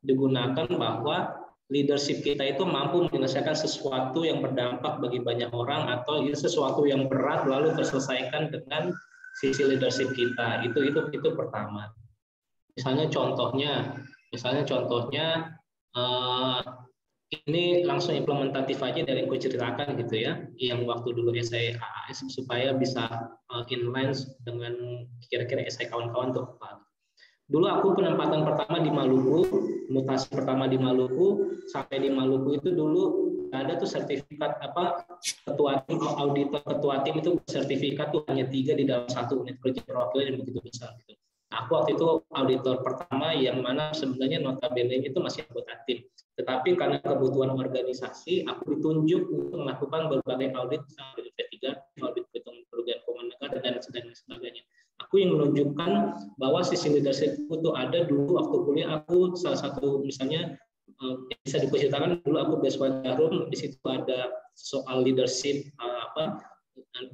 digunakan bahwa leadership kita itu mampu menyelesaikan sesuatu yang berdampak bagi banyak orang atau sesuatu yang berat lalu terselesaikan dengan sisi leadership kita. Itu pertama. Misalnya contohnya ini langsung implementatif aja dari yang gue ceritakan gitu ya, yang waktu dulu essay AAS supaya bisa inline dengan kira-kira essay kawan-kawan tuh apa. Dulu aku penempatan pertama di Maluku, mutasi pertama di Maluku, sampai di Maluku itu dulu ada tuh sertifikat ketua tim, auditor ketua tim itu sertifikat tuh hanya 3 di dalam 1 unit kerja perwakilan yang begitu besar gitu. Aku waktu itu auditor pertama yang mana sebenarnya notabene itu masih anggota tim. Tetapi karena kebutuhan organisasi, aku ditunjuk untuk melakukan berbagai audit sampai P3, audit perhitungan kerugian keuangan negara dan sebagainya. Aku yang menunjukkan bahwa sisi leadership itu ada dulu waktu kuliah. Aku salah satu misalnya bisa diceritakan dulu aku beasiswa Jarum, di situ ada soal leadership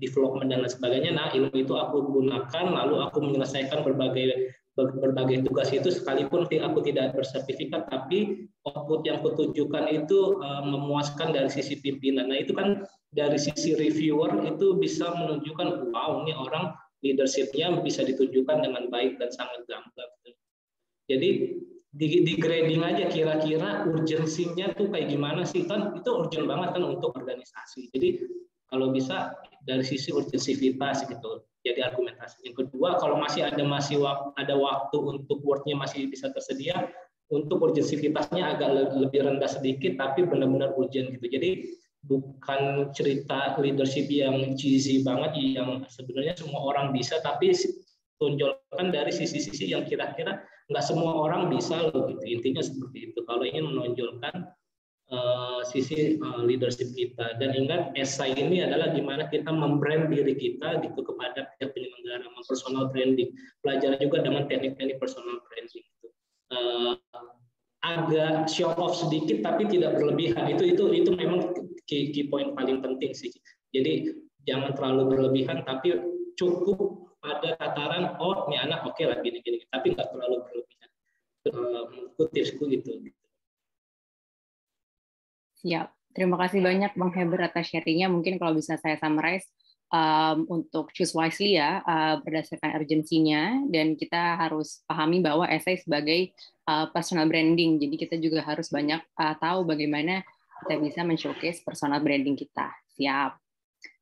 development dan lain sebagainya. Nah, ilmu itu aku gunakan lalu aku menyelesaikan berbagai tugas itu sekalipun aku tidak bersertifikat, tapi output yang kutunjukkan itu memuaskan dari sisi pimpinan. Nah, itu kan dari sisi reviewer itu bisa menunjukkan wow, ini orang leadership-nya bisa ditunjukkan dengan baik dan sangat gamblang. Jadi di grading aja kira-kira urgensinya tuh kayak gimana sih, kan itu urgent banget kan untuk organisasi. Jadi kalau bisa dari sisi urgensivitas gitu. Jadi argumentasi. Yang kedua, kalau masih ada waktu untuk word-nya masih bisa tersedia, untuk urgensivitasnya agak lebih rendah sedikit, tapi benar-benar urgent gitu. Jadi bukan cerita leadership yang cheesy banget, yang sebenarnya semua orang bisa, tapi tunjukkan dari sisi-sisi yang kira-kira nggak semua orang bisa loh gitu. Intinya seperti itu. Kalau ingin menonjolkan sisi leadership kita. Dan ingat, esai ini adalah gimana kita membrand diri kita gitu kepada pihak penyelenggara, personal branding. Pelajari juga dengan teknik-teknik personal branding. Gitu. Agak show off sedikit tapi tidak berlebihan. Itu memang key point paling penting sih. Jadi jangan terlalu berlebihan tapi cukup pada tataran ini anak oke lah gini tapi nggak terlalu berlebihan. Tipsku gitu. Siap. Terima kasih banyak Bang Heber atas sharingnya. Mungkin kalau bisa saya summarize untuk choose wisely ya, berdasarkan urgensinya, dan kita harus pahami bahwa essay sebagai personal branding. Jadi kita juga harus banyak tahu bagaimana kita bisa men-showcase personal branding kita. Siap.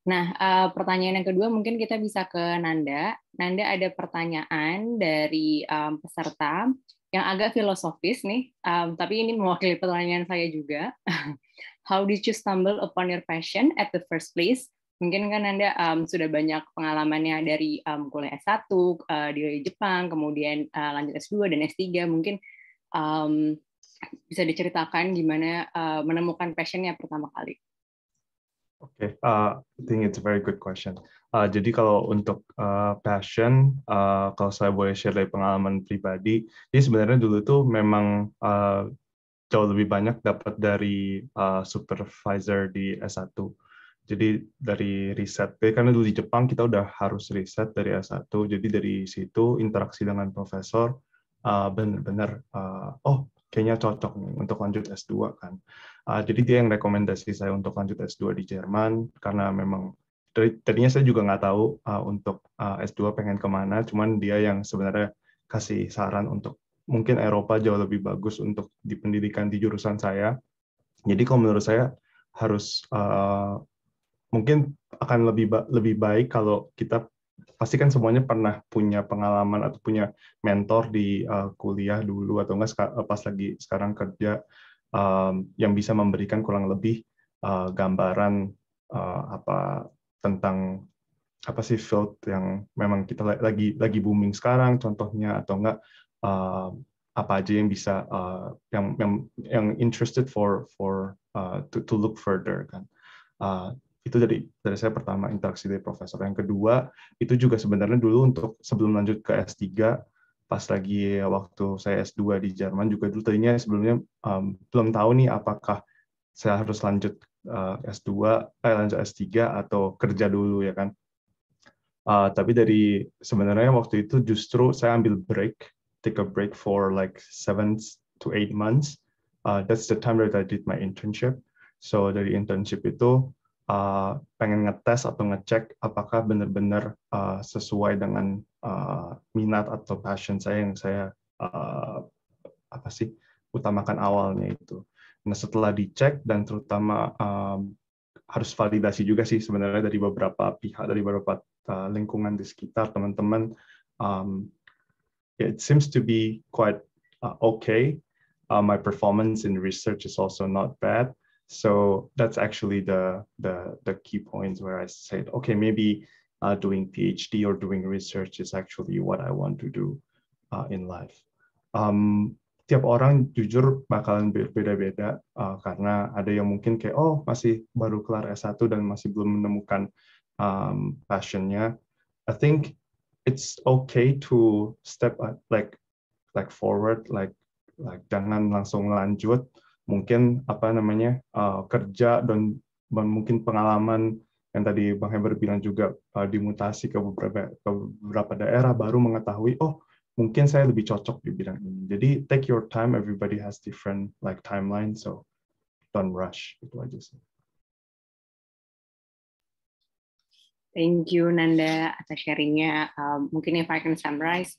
Nah, pertanyaan yang kedua mungkin kita bisa ke Nanda. Nanda, ada pertanyaan dari peserta yang agak filosofis nih, tapi ini mewakili pertanyaan saya juga. How did you stumble upon your passion at the first place? Mungkin kan Anda sudah banyak pengalamannya dari kuliah S1 di Jepang, kemudian lanjut S2 dan S3. Mungkin bisa diceritakan gimana menemukan passion-nya pertama kali. Okay, I think it's a very good question. Jadi kalau untuk passion, kalau saya boleh share dari pengalaman pribadi, jadi sebenarnya dulu tuh memang jauh lebih banyak dapat dari supervisor di S1. Jadi dari riset, karena dulu di Jepang kita udah harus riset dari S1, jadi dari situ interaksi dengan profesor benar-benar, kayaknya cocok nih untuk lanjut S2 kan. Jadi dia yang rekomendasi saya untuk lanjut S2 di Jerman, karena memang tadinya saya juga nggak tahu untuk S2 pengen kemana, cuman dia yang sebenarnya kasih saran untuk mungkin Eropa jauh lebih bagus untuk di pendidikan di jurusan saya. Jadi kalau menurut saya harus mungkin akan lebih baik kalau kita pasti kan semuanya pernah punya pengalaman atau punya mentor di kuliah dulu atau enggak pas lagi sekarang kerja yang bisa memberikan kurang lebih gambaran apa tentang apa sih field yang memang kita lagi booming sekarang contohnya, atau enggak apa aja yang bisa yang interested to look further kan. Itu dari saya pertama, interaksi dari profesor. Yang kedua, itu juga sebenarnya dulu untuk sebelum lanjut ke S3, pas lagi waktu saya S2 di Jerman juga dulu tadinya sebelumnya belum tahu nih apakah saya harus lanjut lanjut S3 atau kerja dulu ya kan. Tapi dari sebenarnya waktu itu justru saya ambil take a break for like 7 to 8 months. That's the time that I did my internship. So dari internship itu pengen ngetes atau ngecek apakah benar-benar sesuai dengan minat atau passion saya yang saya utamakan awalnya itu. Nah setelah dicek dan terutama harus validasi juga sih sebenarnya dari beberapa pihak, dari beberapa lingkungan di sekitar teman-teman, it seems to be quite okay. My performance in research is also not bad. So that's actually the key points where I said, okay, maybe doing PhD or doing research is actually what I want to do in life. Tiap orang jujur bakalan berbeda-beda karena ada yang mungkin kayak masih baru kelar S1 dan masih belum menemukan passionnya. I think it's okay to step like forward, like jangan langsung lanjut. Mungkin kerja dan mungkin pengalaman yang tadi Bang Heber bilang juga dimutasi ke beberapa daerah baru mengetahui mungkin saya lebih cocok di bidang ini. Jadi take your time, everybody has different timeline, so don't rush. Itu aja sih. Thank you Nanda atas sharingnya. Mungkin if I can summarize,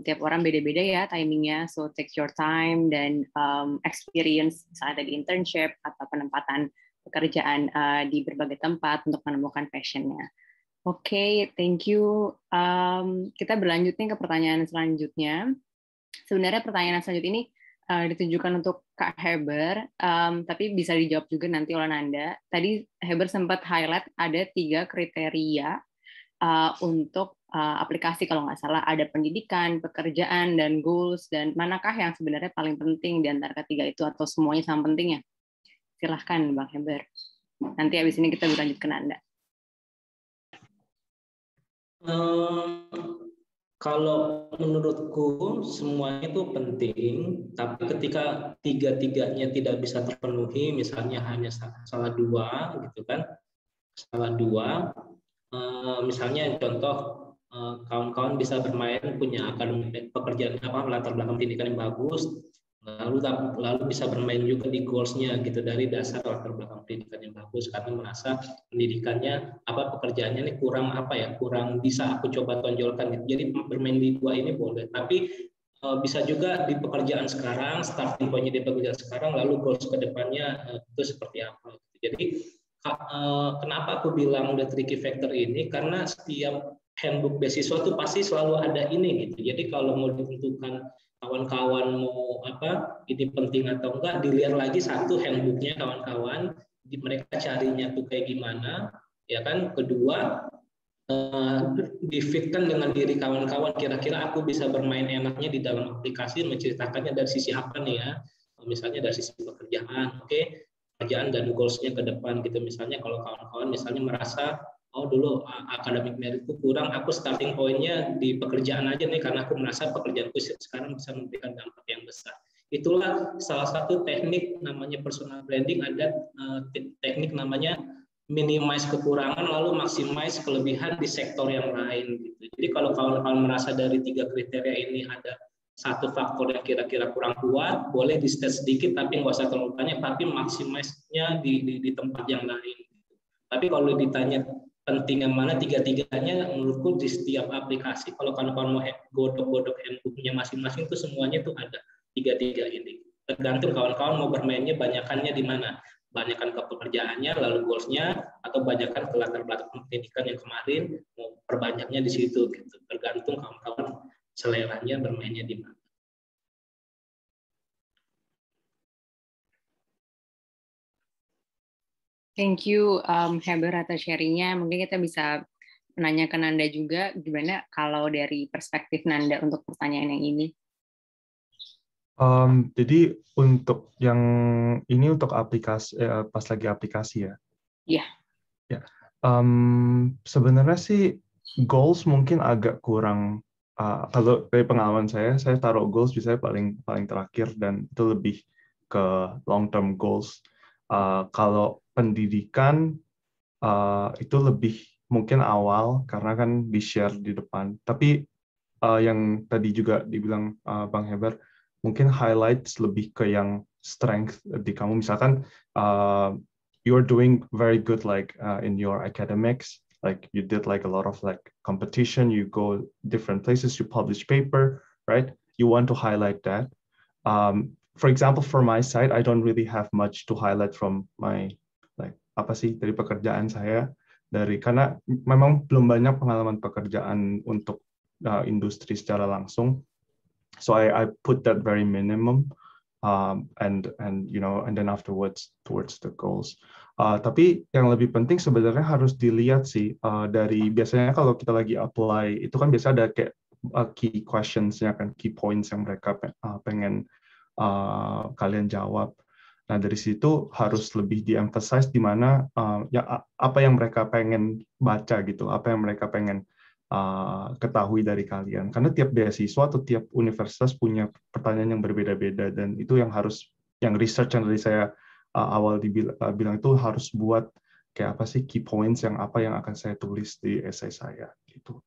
tiap orang beda-beda ya timingnya, so take your time dan experience saat ada di internship atau penempatan pekerjaan di berbagai tempat untuk menemukan passion-nya. Oke, thank you. Kita berlanjut nih ke pertanyaan selanjutnya. Sebenarnya pertanyaan selanjutnya ini ditujukan untuk Kak Heber, tapi bisa dijawab juga nanti oleh Nanda. Tadi Heber sempat highlight ada 3 kriteria untuk aplikasi kalau nggak salah, ada pendidikan, pekerjaan, dan goals, dan manakah yang sebenarnya paling penting di antara ketiga itu atau semuanya sama penting ya? Silahkan Bang Heber. Nanti habis ini kita berlanjut ke Nanda. Kalau menurutku semuanya itu penting, tapi ketika tiga-tiganya tidak bisa terpenuhi, misalnya hanya salah dua, gitu kan? Salah dua, misalnya contoh kawan-kawan bisa bermain punya akademik pekerjaan latar belakang pendidikan yang bagus, lalu bisa bermain juga di goals-nya gitu dari dasar latar belakang pendidikan yang bagus karena merasa pendidikannya pekerjaannya ini kurang bisa aku coba tonjolkan gitu. Jadi bermain di dua ini boleh, tapi bisa juga di pekerjaan sekarang, starting point-nya di pekerjaan sekarang, lalu goals ke depannya itu seperti apa. Jadi kenapa aku bilang the tricky factor ini, karena setiap handbook beasiswa itu pasti selalu ada ini gitu. Jadi kalau mau ditentukan kawan-kawan mau ini penting atau enggak, dilihat lagi satu handbooknya kawan-kawan, mereka carinya tuh kayak gimana, ya kan. Kedua, difitkan dengan diri kawan-kawan, kira-kira aku bisa bermain enaknya di dalam aplikasi, menceritakannya dari sisi apa nih ya, misalnya dari sisi pekerjaan, pekerjaan dan goals-nya ke depan gitu. Misalnya kalau kawan-kawan misalnya merasa dulu akademik meritku kurang, aku starting point-nya di pekerjaan aja nih karena aku merasa pekerjaanku sekarang bisa memberikan dampak yang besar. Itulah salah satu teknik namanya personal branding, ada teknik namanya minimize kekurangan lalu maximize kelebihan di sektor yang lain gitu. Jadi kalau kawan-kawan merasa dari 3 kriteria ini ada satu faktor yang kira-kira kurang kuat, boleh di state sedikit tapi nggak usah terlalu banyak, tapi maximize-nya di tempat yang lain. Tapi kalau ditanya penting yang mana, tiga-tiganya menurutku di setiap aplikasi, kalau kawan-kawan mau godok-godok handbooknya masing-masing itu semuanya tuh ada tiga-tiga ini. Tergantung kawan-kawan mau bermainnya banyakannya di mana. Banyakan ke pekerjaannya, lalu goals-nya, atau banyakan ke latar belakang pendidikan yang kemarin, mau perbanyaknya di situ gitu. Tergantung kawan-kawan seleranya bermainnya di mana. Thank you Heber atas sharing-nya. Mungkin kita bisa menanya ke Nanda juga, gimana kalau dari perspektif Nanda untuk pertanyaan yang ini? Jadi untuk yang ini untuk aplikasi, pas lagi aplikasi ya? Iya. Ya. Sebenarnya sih goals mungkin agak kurang. Kalau dari pengalaman saya taruh goals biasanya paling terakhir dan itu lebih ke long term goals. Kalau pendidikan itu lebih mungkin awal karena kan di share di depan. Tapi yang tadi juga dibilang Bang Heber, mungkin highlights lebih ke yang strength di kamu. Misalkan you're doing very good like in your academics, like you did like a lot of like competition, you go different places, you publish paper, right? You want to highlight that. For example, for my side, I don't really have much to highlight from my like apa sih dari pekerjaan saya, karena memang belum banyak pengalaman pekerjaan untuk industri secara langsung, so I put that very minimum, and then afterwards towards the goals. Tapi yang lebih penting sebenarnya harus dilihat sih dari biasanya kalau kita lagi apply itu kan biasa ada kayak key questions-nya kan, key points yang mereka pengen kalian jawab. Nah dari situ harus lebih di-emphasize di mana apa yang mereka pengen baca gitu, apa yang mereka pengen ketahui dari kalian. Karena tiap beasiswa atau tiap universitas punya pertanyaan yang berbeda-beda, dan itu yang research yang dari saya awal bilang itu harus buat kayak apa sih key points yang akan saya tulis di essay saya gitu.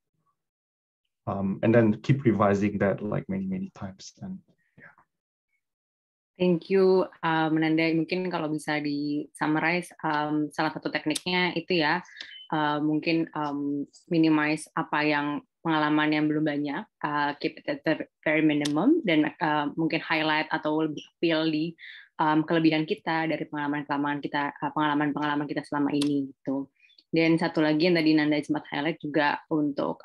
And then keep revising that like many times. And Thank you, Nanda. Mungkin kalau bisa di-summarize, salah satu tekniknya itu ya, mungkin minimize apa yang pengalaman yang belum banyak, keep it at the very minimum, dan mungkin highlight atau lebih appeal di kelebihan kita dari pengalaman kita selama ini gitu. Dan satu lagi yang tadi Nanda sempat highlight juga untuk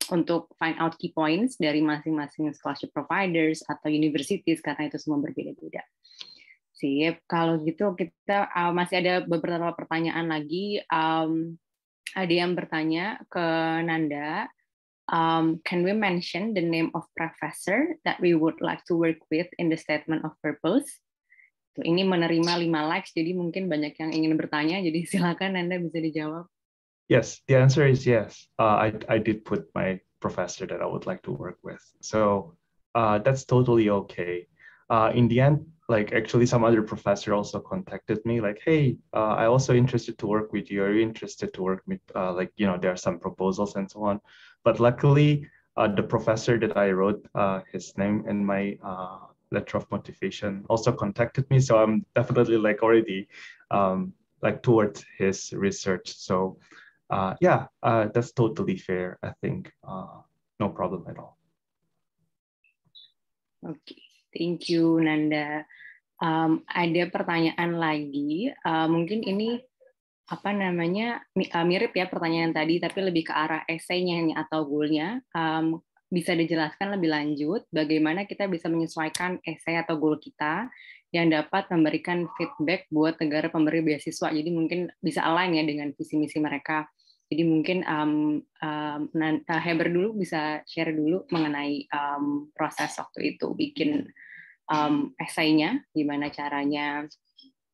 untuk find out key points dari masing-masing scholarship providers atau universities, karena itu semua berbeda-beda. Sip, kalau gitu kita masih ada beberapa pertanyaan lagi. Ada yang bertanya ke Nanda, can we mention the name of professor that we would like to work with in the statement of purpose? gitu. Ini menerima 5 likes, jadi mungkin banyak yang ingin bertanya, jadi silakan Nanda bisa dijawab. Yes, the answer is yes. I did put my professor that I would like to work with. So that's totally okay. In the end, like actually some other professor also contacted me like, hey, I also interested to work with you. Are you interested to work with, like, you know, there are some proposals and so on. But luckily, the professor that I wrote his name in my letter of motivation also contacted me. So I'm definitely like already like towards his research. So yeah, that's totally fair. I think no problem at all. Oke, thank you Nanda. Ada pertanyaan lagi, mungkin ini apa namanya mirip ya pertanyaan tadi, tapi lebih ke arah esainya atau goalnya. Bisa dijelaskan lebih lanjut bagaimana kita bisa menyesuaikan esai atau goal kita yang dapat memberikan feedback buat negara pemberi beasiswa. Jadi mungkin bisa align ya dengan visi misi mereka. Jadi mungkin Heber dulu bisa share dulu mengenai proses waktu itu bikin esainya, gimana caranya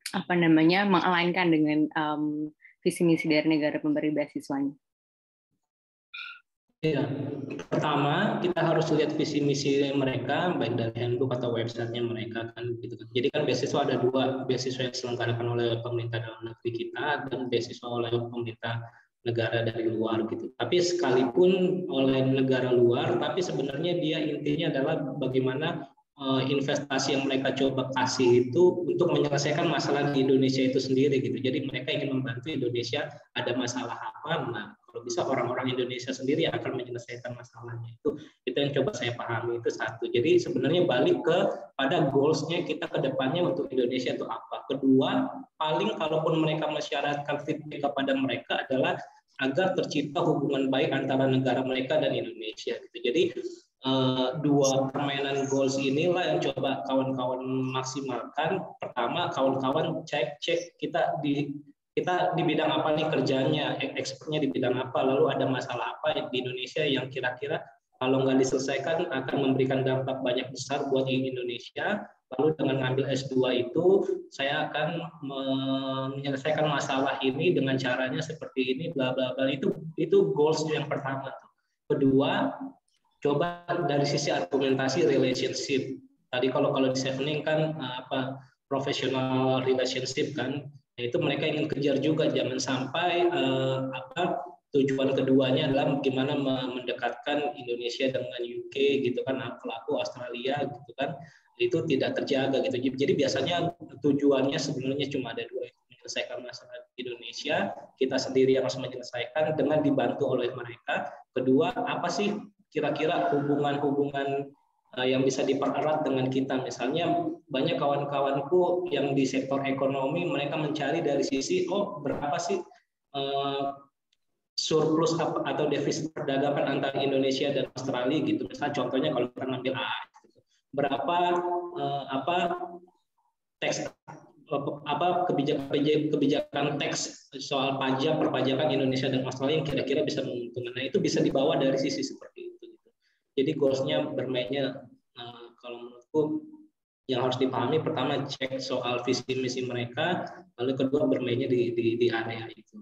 apa namanya mengalainkan dengan visi misi dari negara pemberi beasiswanya. Ya, pertama kita harus lihat visi misi mereka baik dari handbook atau websitenya mereka kan gitu kan. Jadi kan beasiswa ada 2, beasiswa yang diselenggarakan oleh pemerintah dalam negeri kita dan beasiswa oleh pemerintah negara dari luar gitu. Tapi sekalipun oleh negara luar, tapi sebenarnya dia intinya adalah bagaimana investasi yang mereka coba kasih itu untuk menyelesaikan masalah di Indonesia itu sendiri gitu. Jadi mereka ingin membantu Indonesia ada masalah apa, nah kalau bisa orang-orang Indonesia sendiri akan menyelesaikan masalahnya. Itu yang coba saya pahami, itu satu. Jadi sebenarnya balik ke pada goals-nya kita ke depannya untuk Indonesia itu apa. Kedua, paling kalaupun mereka mensyaratkan feedback kepada mereka adalah agar tercipta hubungan baik antara negara mereka dan Indonesia gitu. Jadi 2 permainan goals inilah yang coba kawan-kawan maksimalkan. Pertama, kawan-kawan cek kita di bidang apa nih kerjanya, expertnya di bidang apa, lalu ada masalah apa di Indonesia yang kira-kira kalau nggak diselesaikan akan memberikan dampak banyak besar buat Indonesia. Lalu dengan ngambil S2 itu, saya akan menyelesaikan masalah ini dengan caranya seperti ini, bla bla bla. Itu goals yang pertama. Kedua, coba dari sisi argumentasi relationship. Tadi kalau di Chevening kan professional relationship kan, itu mereka ingin kejar juga, jangan sampai tujuan keduanya adalah bagaimana mendekatkan Indonesia dengan UK gitu kan, pelaku Australia gitu kan, itu tidak terjaga gitu. Jadi biasanya tujuannya sebenarnya cuma ada 2, menyelesaikan masalah di Indonesia, kita sendiri yang harus menyelesaikan dengan dibantu oleh mereka. Kedua, apa sih kira-kira hubungan-hubungan yang bisa dipererat dengan kita. Misalnya banyak kawan-kawanku yang di sektor ekonomi, mereka mencari dari sisi berapa sih surplus atau defisit perdagangan antara Indonesia dan Australia gitu. Misalnya contohnya kalau kita ngambil berapa teks kebijakan teks soal pajak perpajakan Indonesia dan Australia yang kira-kira bisa menguntungkan. Nah, itu bisa dibawa dari sisi seperti itu. Jadi goals-nya bermainnya kalau menurutku yang harus dipahami, pertama cek soal visi misi mereka, lalu kedua bermainnya di area itu.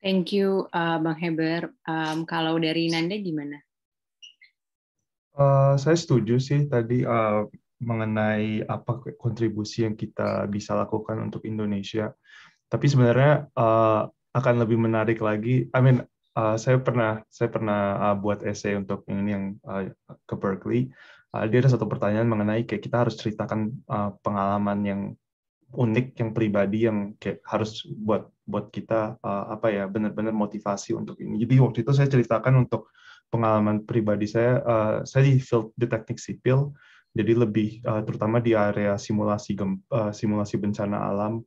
Thank you Bang Heber. Kalau dari Nanda gimana? Saya setuju sih tadi mengenai apa kontribusi yang kita bisa lakukan untuk Indonesia. Tapi sebenarnya akan lebih menarik lagi. Saya pernah buat essay untuk ini yang ke Berkeley. Dia ada satu pertanyaan mengenai kayak kita harus ceritakan pengalaman yang unik, yang pribadi, yang kayak harus buat kita benar-benar motivasi untuk ini. Jadi waktu itu saya ceritakan untuk pengalaman pribadi saya di field di teknik sipil, jadi lebih terutama di area simulasi bencana alam.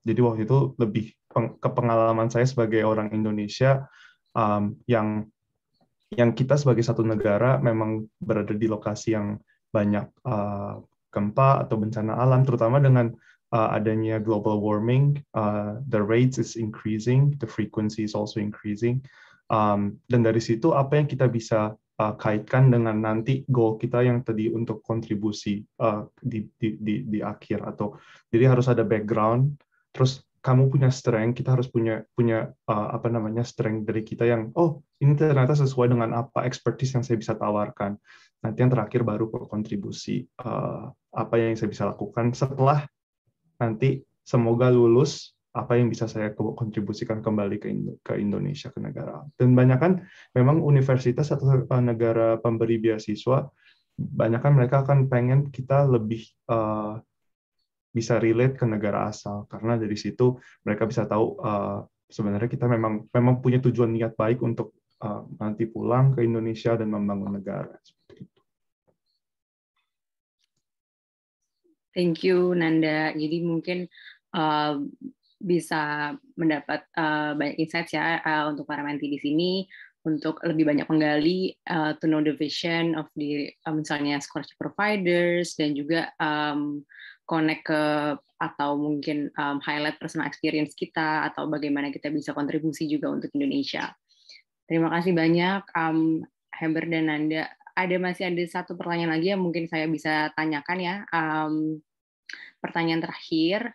Jadi waktu itu lebih ke pengalaman saya sebagai orang Indonesia yang kita sebagai satu negara memang berada di lokasi yang banyak gempa atau bencana alam, terutama dengan adanya global warming, the rates is increasing, the frequency is also increasing. Dan dari situ apa yang kita bisa kaitkan dengan nanti goal kita yang tadi untuk kontribusi di akhir, atau jadi harus ada background, terus kamu punya strength, kita harus punya apa namanya strength dari kita yang ini ternyata sesuai dengan apa expertise yang saya bisa tawarkan. Nanti yang terakhir baru kontribusi apa yang saya bisa lakukan setelah nanti semoga lulus, apa yang bisa saya kontribusikan kembali ke Indonesia, ke negara. Dan banyak kan memang universitas atau negara pemberi beasiswa, banyak kan mereka akan pengen kita lebih bisa relate ke negara asal, karena dari situ mereka bisa tahu sebenarnya kita memang punya tujuan niat baik untuk nanti pulang ke Indonesia dan membangun negara. Seperti itu. Thank you, Nanda. Jadi mungkin bisa mendapat banyak insights ya untuk para menti di sini, untuk lebih banyak menggali to know the vision of the misalnya scholarship providers, dan juga connect ke atau mungkin highlight personal experience kita, atau bagaimana kita bisa kontribusi juga untuk Indonesia. Terima kasih banyak Heber dan Nanda. Masih ada satu pertanyaan lagi yang mungkin saya bisa tanyakan ya. Pertanyaan terakhir,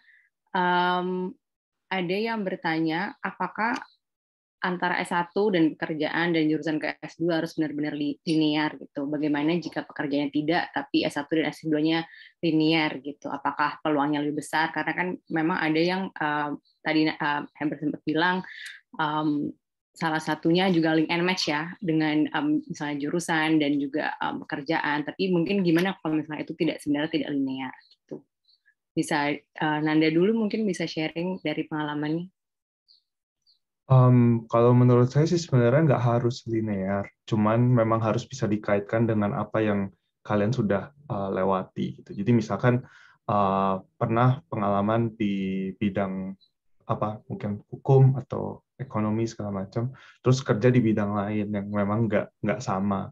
ada yang bertanya apakah antara S1 dan pekerjaan dan jurusan ke S2 harus benar-benar linear gitu. Bagaimana jika pekerjaannya tidak, tapi S1 dan S2-nya linear gitu. Apakah peluangnya lebih besar? Karena kan memang ada yang tadi Heber sempat bilang, salah satunya juga link and match ya, dengan misalnya jurusan dan juga pekerjaan. Tapi mungkin gimana kalau misalnya itu sebenarnya tidak linear gitu. Bisa Nanda dulu mungkin bisa sharing dari pengalamannya. Kalau menurut saya sih sebenarnya nggak harus linear, cuman memang harus bisa dikaitkan dengan apa yang kalian sudah lewati gitu. Jadi misalkan pernah pengalaman di bidang apa, mungkin hukum atau ekonomi segala macam, terus kerja di bidang lain yang memang nggak sama.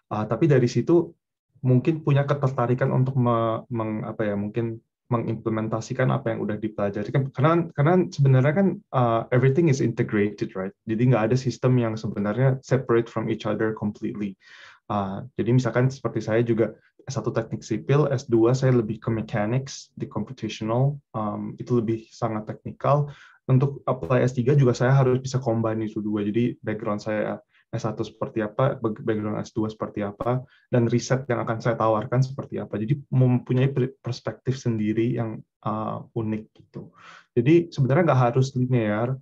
Tapi dari situ mungkin punya ketertarikan untuk mungkin mengimplementasikan apa yang udah dipelajari, karena sebenarnya kan everything is integrated, right? Jadi nggak ada sistem yang sebenarnya separate from each other completely. Jadi misalkan seperti saya juga S1 teknik sipil, S2 saya lebih ke mechanics di computational, itu lebih sangat teknikal. Untuk apply S3 juga saya harus bisa combine itu dua. Jadi background saya S1 seperti apa, background S2 seperti apa, dan riset yang akan saya tawarkan seperti apa. Jadi mempunyai perspektif sendiri yang unik gitu. Jadi sebenarnya nggak harus linear.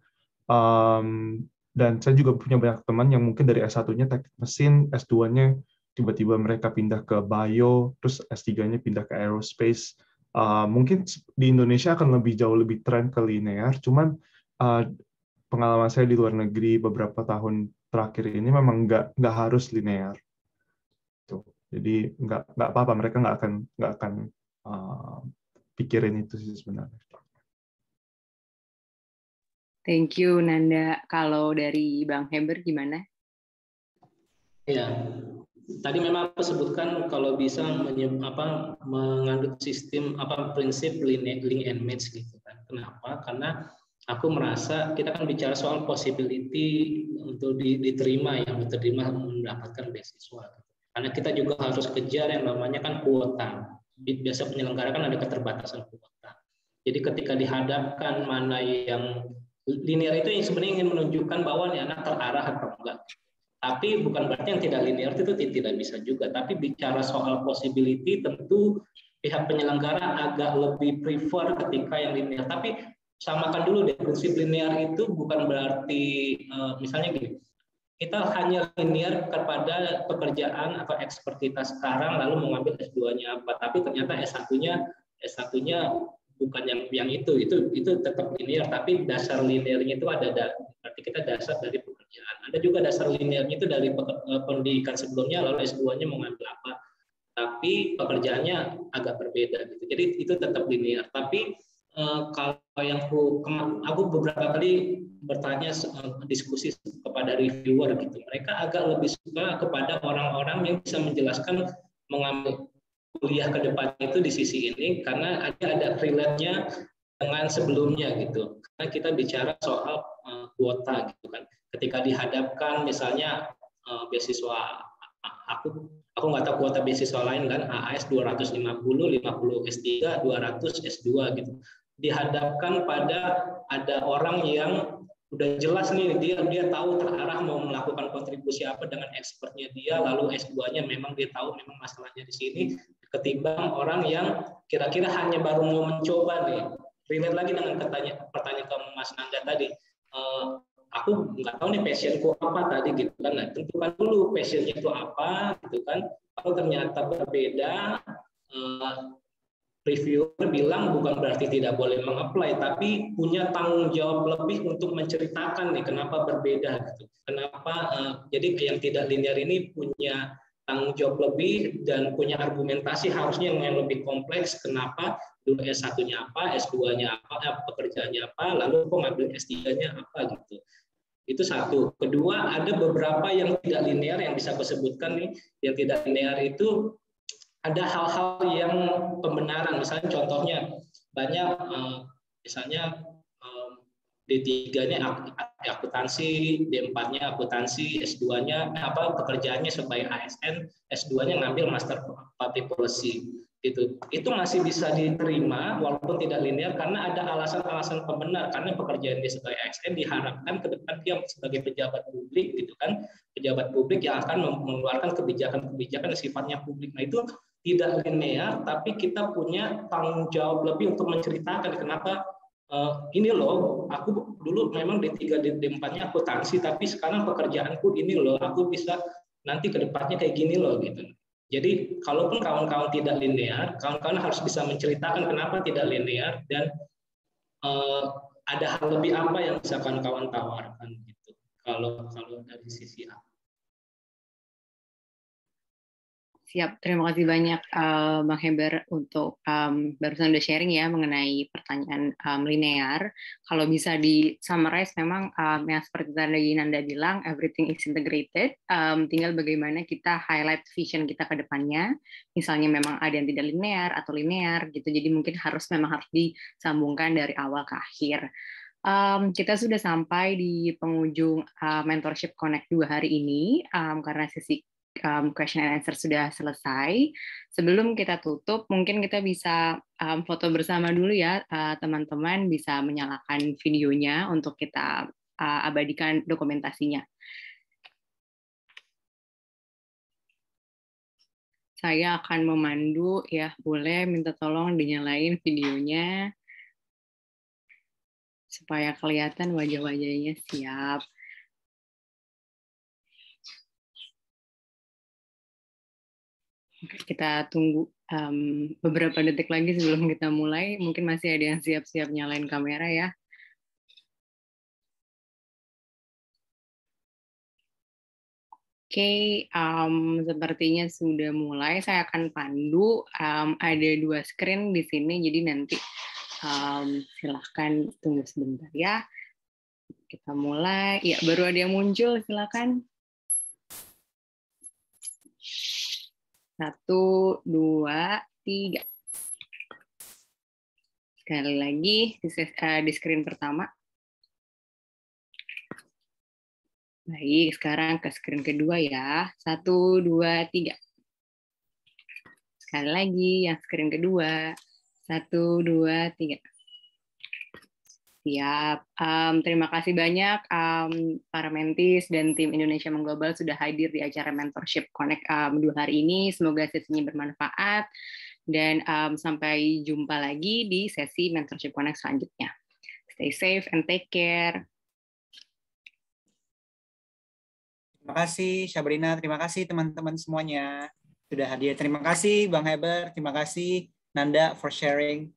Dan saya juga punya banyak teman yang mungkin dari S1-nya teknik mesin, S2-nya tiba-tiba mereka pindah ke bio, terus S3-nya pindah ke aerospace. Mungkin di Indonesia akan jauh lebih tren ke linear, cuman pengalaman saya di luar negeri beberapa tahun terakhir ini memang nggak harus linear. Tuh. Jadi nggak apa-apa, mereka nggak akan pikirin itu sih sebenarnya. Thank you Nanda. Kalau dari Bang Heber gimana? Ya, tadi memang aku sebutkan kalau bisa mengandung sistem prinsip link and match gitu kan. Kenapa? Karena aku merasa kita kan bicara soal possibility untuk diterima mendapatkan beasiswa. Karena kita juga harus kejar yang namanya kan kuota. Biasa penyelenggara kan ada keterbatasan kuota. Jadi ketika dihadapkan mana yang linear itu yang sebenarnya ingin menunjukkan bahwa nih anak terarah atau enggak. Tapi bukan berarti yang tidak linear itu tidak bisa juga. Tapi bicara soal possibility, tentu pihak penyelenggara agak lebih prefer ketika yang linear. Tapi samakan dulu deh, prinsip linear itu bukan berarti misalnya gini, kita hanya linear kepada pekerjaan atau ekspertitas sekarang lalu mengambil S2-nya apa. Tapi ternyata S1-nya bukan yang itu tetap linear, tapi dasar linearnya itu berarti kita dasar dari pekerjaan. Ada juga dasar linearnya itu dari pendidikan sebelumnya, lalu S2-nya mau ngambil apa, tapi pekerjaannya agak berbeda gitu. Jadi itu tetap linear. Tapi kalau yang aku beberapa kali bertanya diskusi kepada reviewer gitu, mereka agak lebih suka kepada orang-orang yang bisa menjelaskan mengambil kuliah ke depan itu di sisi ini, karena ada relate-nya dengan sebelumnya gitu. Karena kita bicara soal kuota gitu kan. Ketika dihadapkan misalnya beasiswa aku nggak tahu kuota beasiswa lain kan, AAS 250, 50 S3, 200 S2 gitu. Dihadapkan pada ada orang yang udah jelas nih dia tahu terarah mau melakukan kontribusi apa dengan expertnya dia, lalu S2-nya memang dia tahu memang masalahnya di sini, ketimbang orang yang kira-kira hanya baru mau mencoba nih. Relate lagi dengan pertanyaan ke Mas Nanda tadi, aku nggak tahu nih passionku apa tadi gitu kan. Nah, tentukan dulu passionnya itu apa gitu kan. Kalau ternyata berbeda, reviewer bilang bukan berarti tidak boleh meng-apply, tapi punya tanggung jawab lebih untuk menceritakan nih kenapa berbeda gitu. Kenapa jadi yang tidak linear ini punya tanggung jawab lebih dan punya argumentasi harusnya yang lebih kompleks. Kenapa dulu S1-nya apa, S2-nya apa, pekerjaannya apa, lalu kok ngambil S3-nya apa gitu. Itu satu. Kedua, ada beberapa yang tidak linear yang bisa aku sebutkan nih. Yang tidak linear itu ada hal-hal yang pembenaran, misalnya contohnya banyak misalnya D3-nya akuntansi, D4-nya akuntansi, S2-nya pekerjaannya sebagai ASN, S2-nya ngambil master public policy. Itu masih bisa diterima walaupun tidak linear karena ada alasan-alasan pembenar, karena pekerjaan dia sebagai ASN diharapkan ke depan dia sebagai pejabat publik gitu kan, pejabat publik yang akan mengeluarkan kebijakan-kebijakan yang sifatnya publik. Nah, itu tidak linear, tapi kita punya tanggung jawab lebih untuk menceritakan kenapa ini loh, aku dulu memang D3 D4-nya akuntansi, tapi sekarang pekerjaanku ini loh, aku bisa nanti ke depannya kayak gini loh gitu. Jadi kalaupun kawan-kawan tidak linear, kawan-kawan harus bisa menceritakan kenapa tidak linear dan ada hal lebih apa yang bisa kawan-kawan tawarkan gitu. Kalau dari sisi aku. Siap, terima kasih banyak Bang Heber untuk barusan udah sharing ya mengenai pertanyaan linear. Kalau bisa di summarize memang yang seperti tadi Nanda bilang, everything is integrated. Tinggal bagaimana kita highlight vision kita ke depannya. Misalnya memang ada yang tidak linear atau linear gitu. Jadi mungkin harus disambungkan dari awal ke akhir. Kita sudah sampai di penghujung Mentorship Connect 2 hari ini karena sesi question and answer sudah selesai. Sebelum kita tutup, mungkin kita bisa foto bersama dulu ya, teman-teman bisa menyalakan videonya untuk kita abadikan dokumentasinya. Saya akan memandu, ya boleh minta tolong dinyalain videonya supaya kelihatan wajah-wajahnya. Siap. Kita tunggu beberapa detik lagi sebelum kita mulai. Mungkin masih ada yang siap-siap nyalain kamera ya. Oke, sepertinya sudah mulai. Saya akan pandu. Ada 2 screen di sini, jadi nanti silahkan tunggu sebentar ya. Kita mulai. Ya, baru ada yang muncul. Silakan. 1, 2, 3. Sekali lagi di screen pertama. Baik, sekarang ke screen kedua ya. 1, 2, 3. Sekali lagi yang screen kedua. 1, 2, 3. Siap. Terima kasih banyak para mentis dan tim Indonesia Mengglobal sudah hadir di acara Mentorship Connect 2 hari ini. Semoga sesinya bermanfaat dan sampai jumpa lagi di sesi Mentorship Connect selanjutnya. Stay safe and take care. Terima kasih Sabrina, terima kasih teman-teman semuanya sudah hadir. Terima kasih Bang Heber, terima kasih Nanda for sharing.